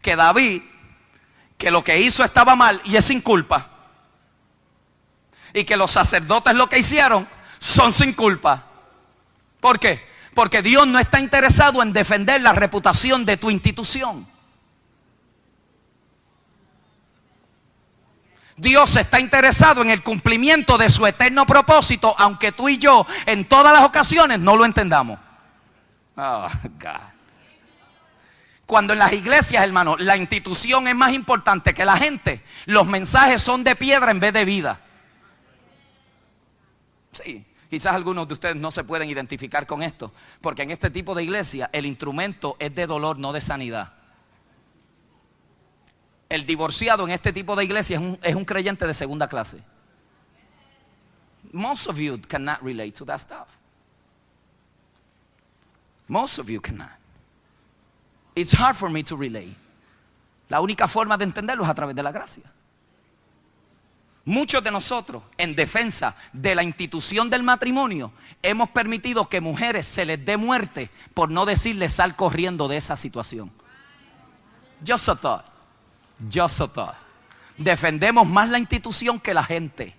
que David, que lo que hizo estaba mal y es sin culpa, y que los sacerdotes lo que hicieron son sin culpa? ¿Por qué? Porque Dios no está interesado en defender la reputación de tu institución. Dios está interesado en el cumplimiento de su eterno propósito, aunque tú y yo en todas las ocasiones no lo entendamos. Oh, God. Cuando en las iglesias, hermano, la institución es más importante que la gente, los mensajes son de piedra en vez de vida. Sí, quizás algunos de ustedes no se pueden identificar con esto, porque en este tipo de iglesia el instrumento es de dolor, no de sanidad. El divorciado en este tipo de iglesia es un creyente de segunda clase. Most of you cannot relate to that stuff. Most of you cannot. It's hard for me to relate. La única forma de entenderlo es a través de la gracia. Muchos de nosotros, en defensa de la institución del matrimonio, hemos permitido que mujeres se les dé muerte por no decirles sal corriendo de esa situación. Just a thought. Defendemos más la institución que la gente.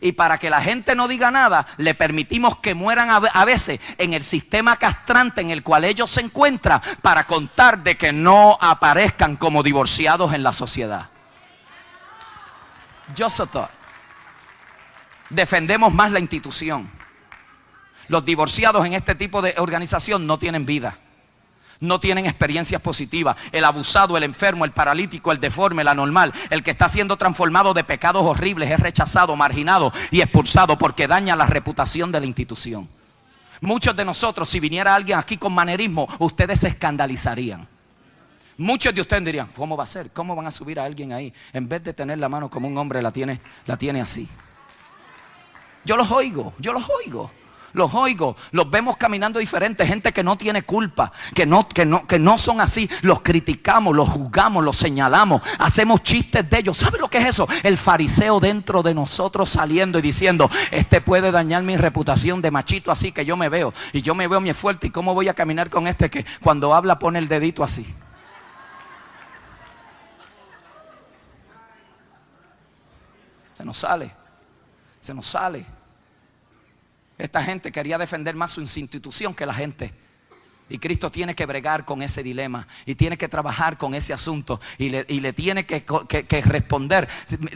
Y para que la gente no diga nada, le permitimos que mueran a veces en el sistema castrante en el cual ellos se encuentran, para contar de que no aparezcan como divorciados en la sociedad. Just a thought. Defendemos más la institución. Los divorciados en este tipo de organización no tienen vida. No tienen experiencias positivas. El abusado, el enfermo, el paralítico, el deforme, el anormal, el que está siendo transformado de pecados horribles, es rechazado, marginado y expulsado porque daña la reputación de la institución. Muchos de nosotros, si viniera alguien aquí con manerismo, ustedes se escandalizarían. Muchos de ustedes dirían, ¿cómo va a ser? ¿Cómo van a subir a alguien ahí? En vez de tener la mano como un hombre, la tiene así. Yo los oigo. Los vemos caminando diferente, gente que no tiene culpa, que no son así. Los criticamos, los juzgamos, los señalamos, hacemos chistes de ellos. ¿Sabe lo que es eso? El fariseo dentro de nosotros saliendo y diciendo, este puede dañar mi reputación de machito así que yo me veo. Y yo me veo muy fuerte, ¿y cómo voy a caminar con este que cuando habla pone el dedito así? Se nos sale. Esta gente quería defender más su institución que la gente. Y Cristo tiene que bregar con ese dilema y tiene que trabajar con ese asunto y le tiene que responder.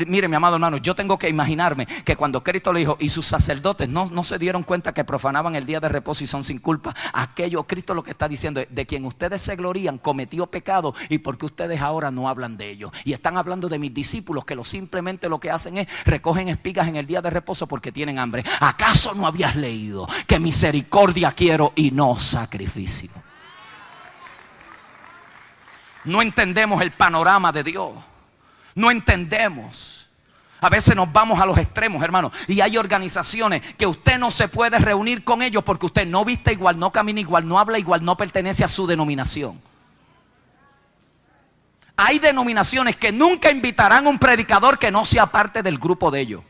Mire, mi amado hermano, yo tengo que imaginarme que cuando Cristo le dijo, y sus sacerdotes no se dieron cuenta que profanaban el día de reposo y son sin culpa. Cristo lo que está diciendo es, de quien ustedes se glorían cometió pecado, y porque ustedes ahora no hablan de ellos. Y están hablando de mis discípulos que simplemente lo que hacen es recogen espigas en el día de reposo porque tienen hambre. ¿Acaso no habías leído que misericordia quiero y no sacrificio? No entendemos el panorama de Dios. No entendemos. A veces nos vamos a los extremos, hermano. Y hay organizaciones que usted no se puede reunir con ellos porque usted no viste igual, no camina igual, no habla igual, no pertenece a su denominación. Hay denominaciones que nunca invitarán a un predicador que no sea parte del grupo de ellos.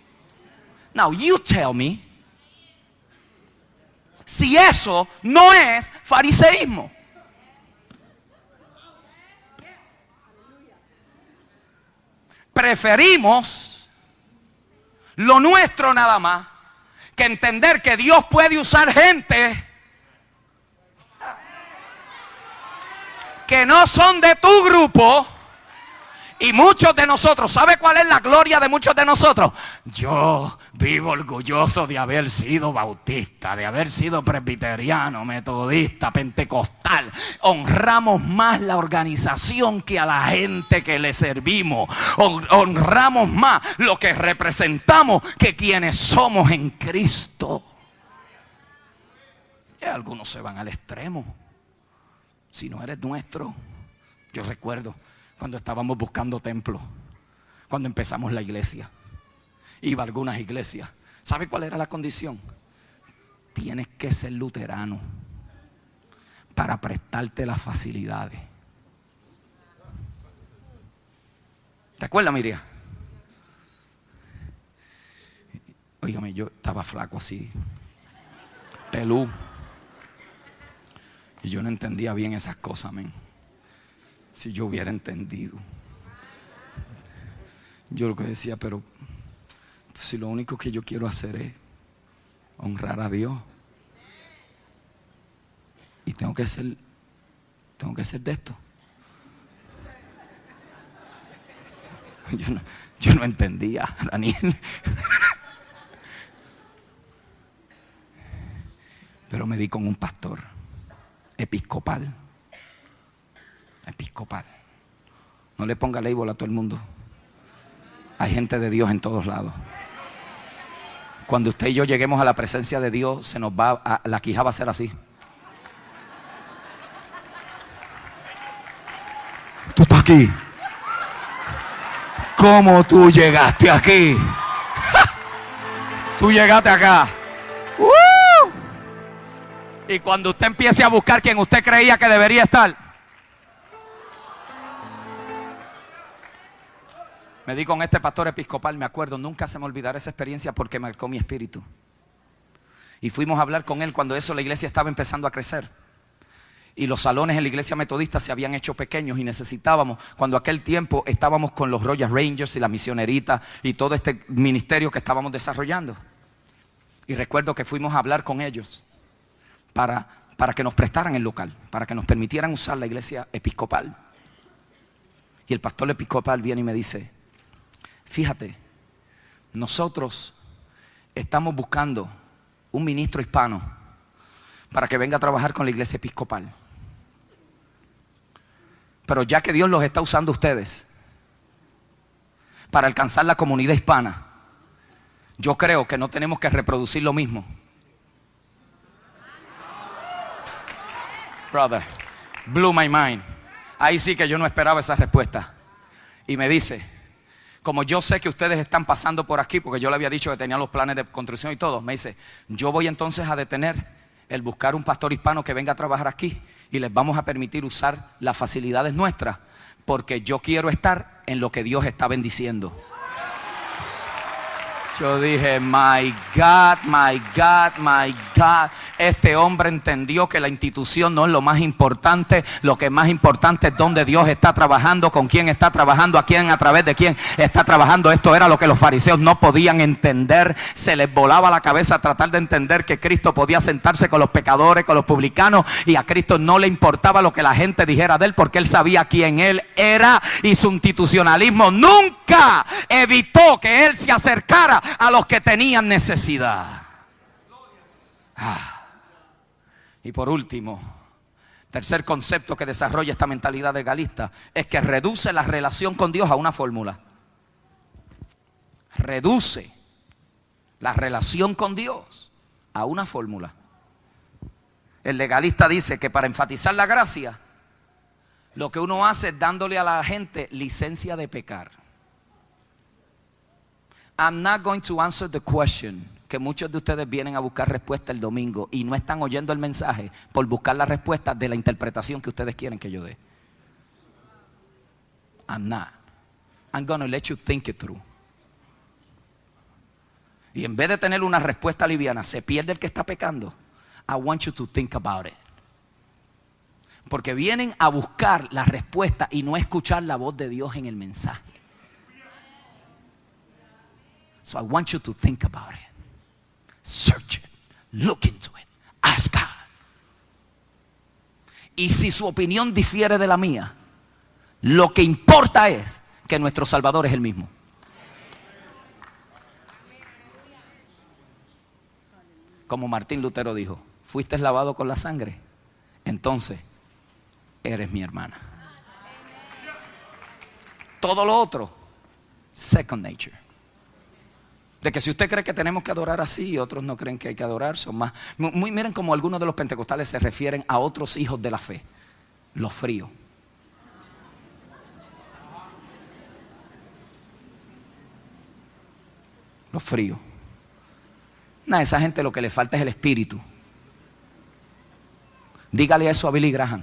Now you tell me si eso no es fariseísmo. Preferimos lo nuestro nada más que entender que Dios puede usar gente que no son de tu grupo Y muchos de nosotros, ¿sabe cuál es la gloria de muchos de nosotros? Yo vivo orgulloso de haber sido bautista, de haber sido presbiteriano, metodista, pentecostal. Honramos más la organización que a la gente que le servimos. Honramos más lo que representamos que quienes somos en Cristo. Y algunos se van al extremo. Si no eres nuestro. Yo recuerdo cuando estábamos buscando templo, cuando empezamos la iglesia, iba a algunas iglesias. ¿Sabe cuál era la condición? Tienes que ser luterano para prestarte las facilidades. ¿Te acuerdas, Miriam? Óigame, yo estaba flaco así, pelú, y yo no entendía bien esas cosas, men. Si yo hubiera entendido, yo lo que decía, pero si lo único que yo quiero hacer es honrar a Dios, y tengo que ser de esto. Yo no entendía, Daniel. Pero me di con un pastor episcopal. No le ponga label a todo el mundo. Hay gente de Dios en todos lados. Cuando usted y yo lleguemos a la presencia de Dios, se nos va la quija va a ser así. Tú estás aquí. ¿Cómo tú llegaste aquí? Tú llegaste acá. Y cuando usted empiece a buscar quien usted creía que debería estar, me di con este pastor episcopal, me acuerdo, nunca se me olvidará esa experiencia porque marcó mi espíritu. Y fuimos a hablar con él cuando la iglesia estaba empezando a crecer. Y los salones en la iglesia metodista se habían hecho pequeños y necesitábamos, cuando aquel tiempo estábamos con los Royal Rangers y la misionerita y todo este ministerio que estábamos desarrollando. Y recuerdo que fuimos a hablar con ellos para que nos prestaran el local, para que nos permitieran usar la iglesia episcopal. Y el pastor episcopal viene y me dice: fíjate, nosotros estamos buscando un ministro hispano para que venga a trabajar con la iglesia episcopal. Pero ya que Dios los está usando a ustedes para alcanzar la comunidad hispana, yo creo que no tenemos que reproducir lo mismo. Brother, blew my mind. Ahí sí que yo no esperaba esa respuesta. Y me dice: como yo sé que ustedes están pasando por aquí, porque yo le había dicho que tenían los planes de construcción y todo, me dice: yo voy entonces a detener el buscar un pastor hispano que venga a trabajar aquí y les vamos a permitir usar las facilidades nuestras, porque yo quiero estar en lo que Dios está bendiciendo. Yo dije: my God, my God, my God. Este hombre entendió que la institución no es lo más importante. Lo que es más importante es dónde Dios está trabajando, con quién está trabajando, a quién, a través de quién está trabajando. Esto era lo que los fariseos no podían entender. Se les volaba la cabeza tratar de entender que Cristo podía sentarse con los pecadores, con los publicanos, y a Cristo no le importaba lo que la gente dijera de él, porque él sabía quién él era, y su institucionalismo nunca evitó que él se acercara a los que tenían necesidad. Y por último, tercer concepto que desarrolla esta mentalidad legalista es que reduce la relación con Dios a una fórmula. Reduce la relación con Dios a una fórmula. El legalista dice que para enfatizar la gracia, lo que uno hace es dándole a la gente licencia de pecar. I'm not going to answer the question, que muchos de ustedes vienen a buscar respuesta el domingo y no están oyendo el mensaje por buscar la respuesta de la interpretación que ustedes quieren que yo dé. I'm not. I'm going to let you think it through. Y en vez de tener una respuesta liviana, se pierde el que está pecando. I want you to think about it. Porque vienen a buscar la respuesta y no escuchar la voz de Dios en el mensaje. So I want you to think about it. Search it. Look into it. Ask God. Y si su opinión difiere de la mía, lo que importa es que nuestro Salvador es el mismo. Como Martín Lutero dijo, fuiste lavado con la sangre, entonces eres mi hermana. Todo lo otro, second nature. De que si usted cree que tenemos que adorar así y otros no creen que hay que adorar, son más. Miren como algunos de los pentecostales se refieren a otros hijos de la fe, los fríos. Los fríos. Nada, esa gente lo que le falta es el espíritu. Dígale eso a Billy Graham.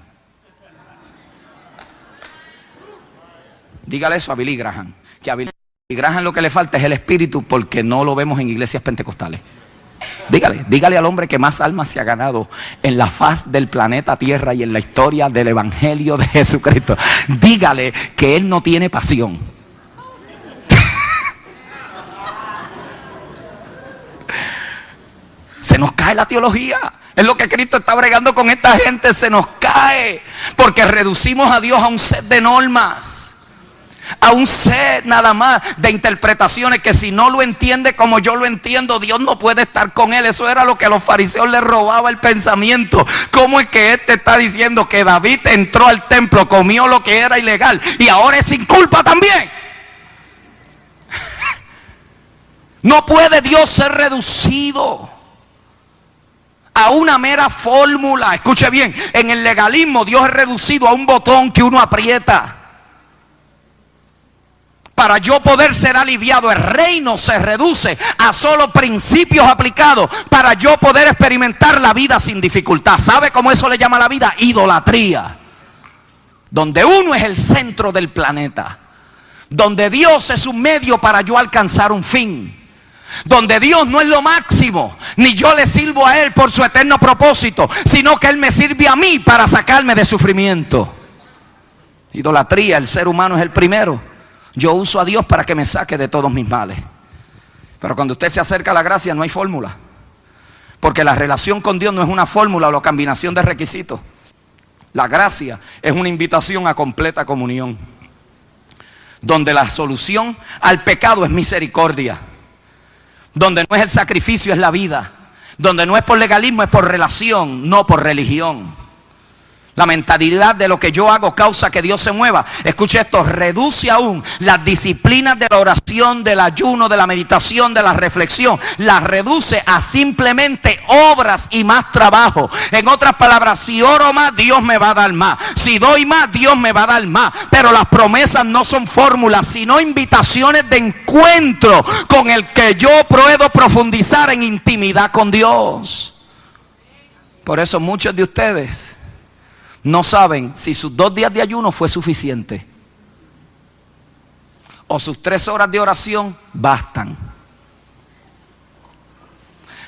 Dígale eso a Billy Graham. Que a Billy Graham lo que le falta es el espíritu, porque no lo vemos en iglesias pentecostales. Dígale al hombre que más almas se ha ganado en la faz del planeta Tierra y en la historia del evangelio de Jesucristo. Dígale que él no tiene pasión. Se nos cae la teología. Es lo que Cristo está bregando con esta gente. Se nos cae porque reducimos a Dios a un set de normas, a un set nada más de interpretaciones que si no lo entiende como yo lo entiendo, Dios no puede estar con él. Eso era lo que a los fariseos les robaba el pensamiento. ¿Cómo es que este está diciendo que David entró al templo, comió lo que era ilegal y ahora es sin culpa también? No puede Dios ser reducido a una mera fórmula. Escuche bien, en el legalismo Dios es reducido a un botón que uno aprieta. Para yo poder ser aliviado, el reino se reduce a solo principios aplicados para yo poder experimentar la vida sin dificultad. ¿Sabe cómo eso le llama a la vida? Idolatría. Donde uno es el centro del planeta, donde Dios es un medio para yo alcanzar un fin, donde Dios no es lo máximo, ni yo le sirvo a Él por su eterno propósito, sino que Él me sirve a mí para sacarme de sufrimiento. Idolatría, el ser humano es el primero. Yo uso a Dios para que me saque de todos mis males. Pero cuando usted se acerca a la gracia no hay fórmula, porque la relación con Dios no es una fórmula o la combinación de requisitos. La gracia es una invitación a completa comunión, donde la solución al pecado es misericordia, donde no es el sacrificio, es la vida, donde no es por legalismo, es por relación, no por religión. La mentalidad de lo que yo hago causa que Dios se mueva. Escuche esto, reduce aún las disciplinas de la oración, del ayuno, de la meditación, de la reflexión. Las reduce a simplemente obras y más trabajo. En otras palabras, si oro más, Dios me va a dar más. Si doy más, Dios me va a dar más. Pero las promesas no son fórmulas, sino invitaciones de encuentro con el que yo puedo profundizar en intimidad con Dios. Por eso muchos de ustedes no saben si sus 2 días de ayuno fue suficiente, o sus 3 horas de oración bastan,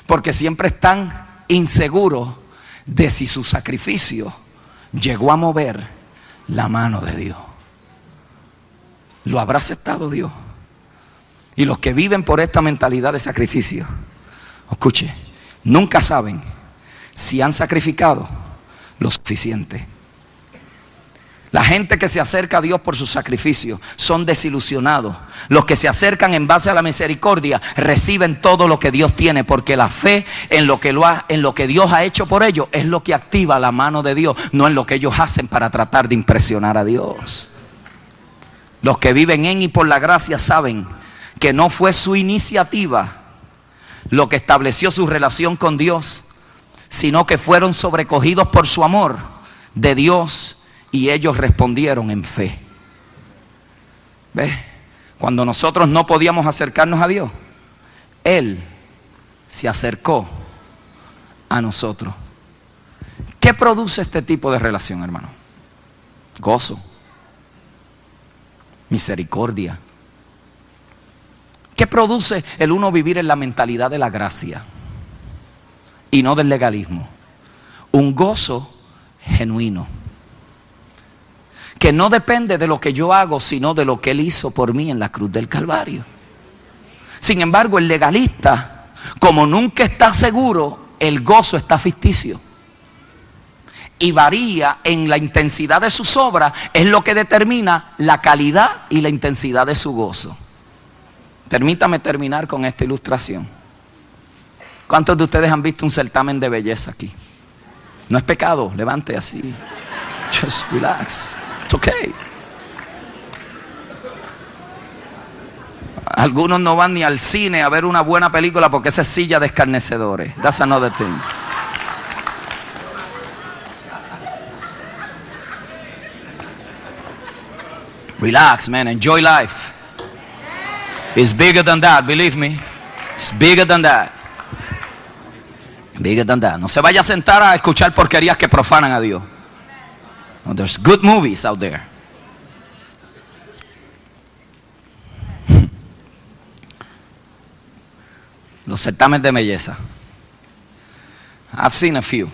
porque siempre están inseguros de si su sacrificio llegó a mover la mano de Dios. ¿Lo habrá aceptado Dios? Y los que viven por esta mentalidad de sacrificio, escuche, nunca saben si han sacrificado lo suficiente. La gente que se acerca a Dios por su sacrificio son desilusionados. Los que se acercan en base a la misericordia reciben todo lo que Dios tiene, porque la fe en lo que Dios ha hecho por ellos es lo que activa la mano de Dios, no en lo que ellos hacen para tratar de impresionar a Dios. Los que viven en y por la gracia saben que no fue su iniciativa lo que estableció su relación con Dios, sino que fueron sobrecogidos por su amor de Dios y ellos respondieron en fe. ¿Ves? Cuando nosotros no podíamos acercarnos a Dios, Él se acercó a nosotros. ¿Qué produce este tipo de relación, hermano? Gozo, misericordia. ¿Qué produce el uno vivir en la mentalidad de la gracia y no del legalismo? Un gozo genuino, que no depende de lo que yo hago, sino de lo que Él hizo por mí en la cruz del Calvario. Sin embargo, el legalista, como nunca está seguro, el gozo está ficticio. y varía en la intensidad de sus obras es lo que determina la calidad y la intensidad de su gozo. Permítame terminar con esta ilustración. ¿Cuántos de ustedes han visto un certamen de belleza aquí? No es pecado, levante así. Just relax, it's okay. Algunos no van ni al cine a ver una buena película porque esa es silla de escarnecedores. That's another thing. Relax, man, enjoy life. It's bigger than that, believe me. It's bigger than that. Bigger than that. No se vaya a sentar a escuchar porquerías que profanan a Dios. No, there's good movies out there. Los certámenes de belleza. I've seen a few.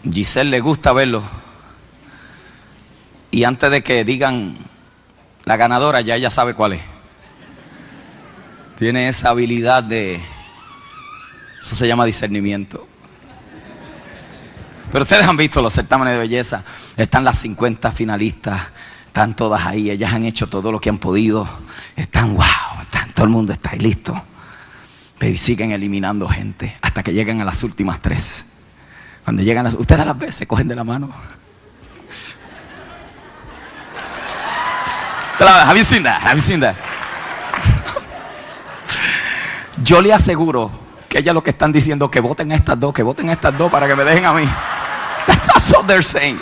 Giselle le gusta verlo. Y antes de que digan la ganadora, ya ella sabe cuál es. Tiene esa habilidad de... Eso se llama discernimiento. Pero ustedes han visto los certámenes de belleza. Están las 50 finalistas. Están todas ahí. Ellas han hecho todo lo que han podido. Están, wow. Todo el mundo está ahí listo. Pero siguen eliminando gente. Hasta que llegan a las últimas 3. Cuando llegan ustedes a las veces se cogen de la mano. Have you seen that? Have you seen that? Yo le aseguro que ellas lo que están diciendo que voten a estas dos para que me dejen a mí. That's what they're saying.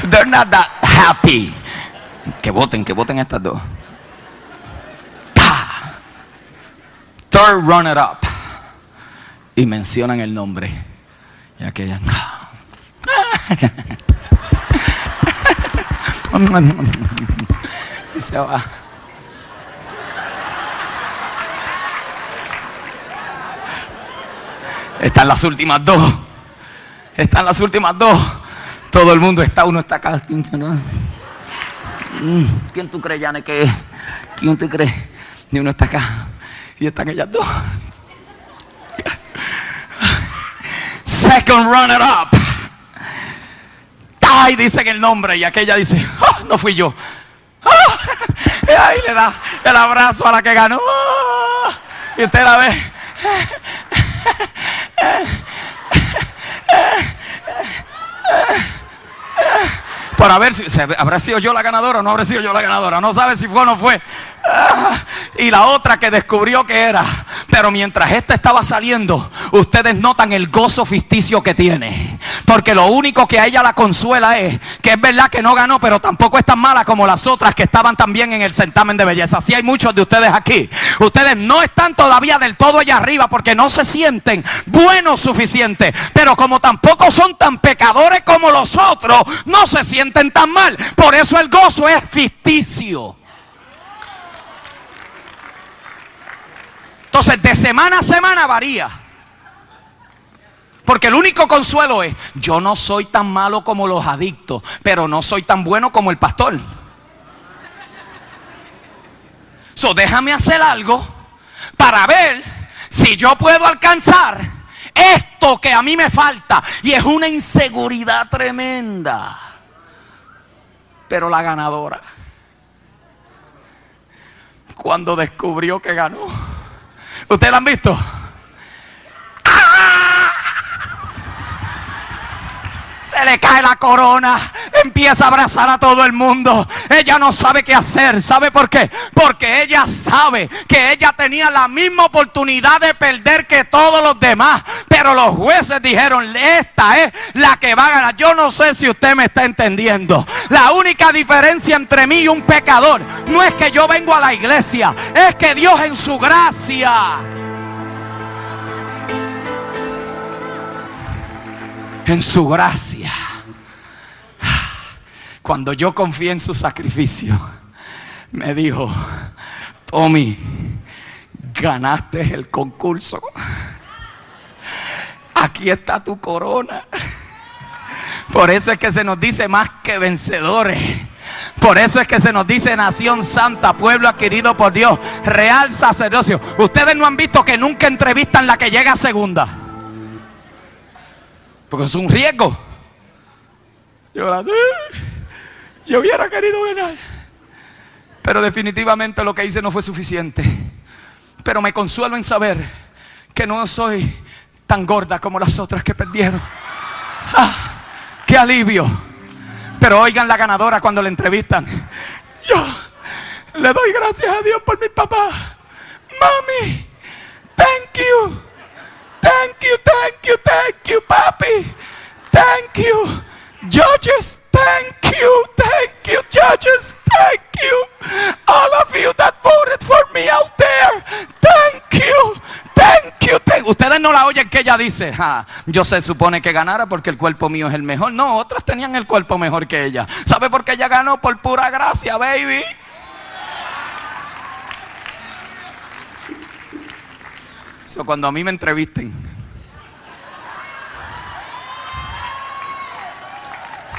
They're not that happy. Que voten a estas dos. Third runner up. Y mencionan el nombre. Y aquella. Y se va. Están las últimas dos. Todo el mundo está, uno está acá. ¿Quién tú crees, Yane, que es? ¿Quién tú crees? Ni uno está acá. Y están ellas dos. Second runner up. Ay, dicen el nombre. Y aquella dice, oh, no fui yo. Y ahí le da el abrazo a la que ganó. Y usted la ve. Para ver si habrá sido yo la ganadora o no habrá sido yo la ganadora. No sabe si fue o no fue. Y la otra que descubrió que era. Pero mientras esta estaba saliendo, ustedes notan el gozo ficticio que tiene. Porque lo único que a ella la consuela es que es verdad que no ganó, pero tampoco es tan mala como las otras que estaban también en el certamen de belleza. Así hay muchos de ustedes aquí. Ustedes no están todavía del todo allá arriba porque no se sienten buenos suficientes. Pero como tampoco son tan pecadores como los otros, no se sienten tan mal. Por eso el gozo es ficticio. Entonces de semana a semana varía. Porque el único consuelo es, yo no soy tan malo como los adictos, pero no soy tan bueno como el pastor. So déjame hacer algo para ver si yo puedo alcanzar esto que a mí me falta. Y es una inseguridad tremenda. Pero la ganadora, cuando descubrió que ganó, ¿ustedes la han visto? ¡Ah! Se le cae la corona, empieza a abrazar a todo el mundo. Ella no sabe qué hacer. ¿Sabe por qué? Porque ella sabe que ella tenía la misma oportunidad de perder que todos los demás. Pero los jueces dijeron, esta es la que va a ganar. Yo no sé si usted me está entendiendo. La única diferencia entre mí y un pecador no es que yo vengo a la iglesia, es que Dios en su gracia, en su gracia, cuando yo confié en su sacrificio, me dijo, Tommy, ganaste el concurso. Aquí está tu corona. Por eso es que se nos dice más que vencedores. Por eso es que se nos dice nación santa, pueblo adquirido por Dios, real sacerdocio. Ustedes no han visto que nunca entrevistan la que llega a segunda. porque es un riesgo. Yo hubiera querido ganar, pero definitivamente lo que hice no fue suficiente. Pero me consuelo en saber que no soy tan gorda como las otras que perdieron. ¡Qué alivio! Pero oigan la ganadora cuando la entrevistan. Yo le doy gracias a Dios por mi papá. Mami, thank you. Thank you, thank you, thank you, papi. Thank you. Judges, thank you, judges, thank you. All of you that voted for me out there, thank you, thank you, thank you. Ustedes no la oyen que ella dice, yo se supone que ganara porque el cuerpo mío es el mejor. No, otras tenían el cuerpo mejor que ella. ¿Sabe por qué ella ganó? Por pura gracia, baby. So, cuando a mí me entrevisten,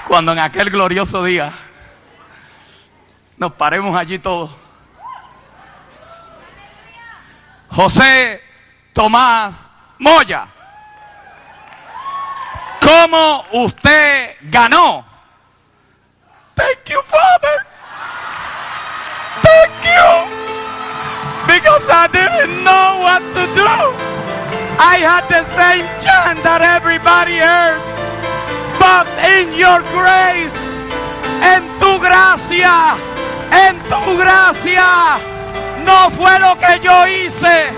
cuando en aquel glorioso día nos paremos allí todos, José Tomás Moya, ¿cómo usted ganó? Thank you, Father. Thank you. Because I didn't know what to do. I had the same chant that everybody else. But in your grace, en tu gracia, no fue lo que yo hice,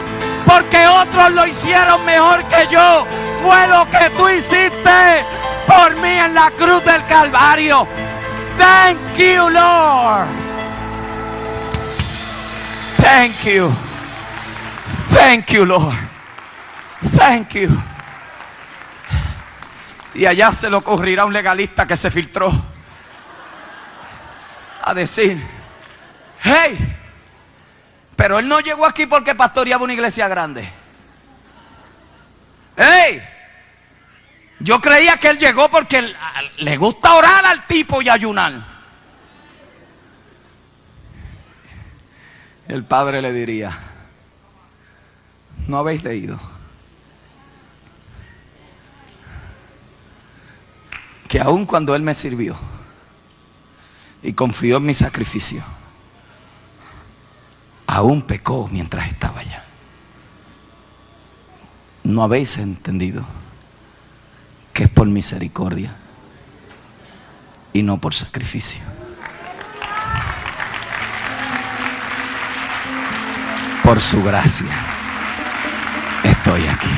porque otros lo hicieron mejor que yo. Fue lo que tú hiciste por mí en la cruz del Calvario. Thank you, Lord. Thank you. Thank you, Lord. Thank you. Y allá se le ocurrirá a un legalista que se filtró a decir, hey, pero él no llegó aquí porque pastoreaba una iglesia grande. Hey, yo creía que él llegó porque le gusta orar al tipo y ayunar. El padre le diría, ¿no habéis leído que aun cuando él me sirvió y confió en mi sacrificio, aún pecó mientras estaba allá? ¿No habéis entendido que es por misericordia y no por sacrificio? Por su gracia estoy aquí.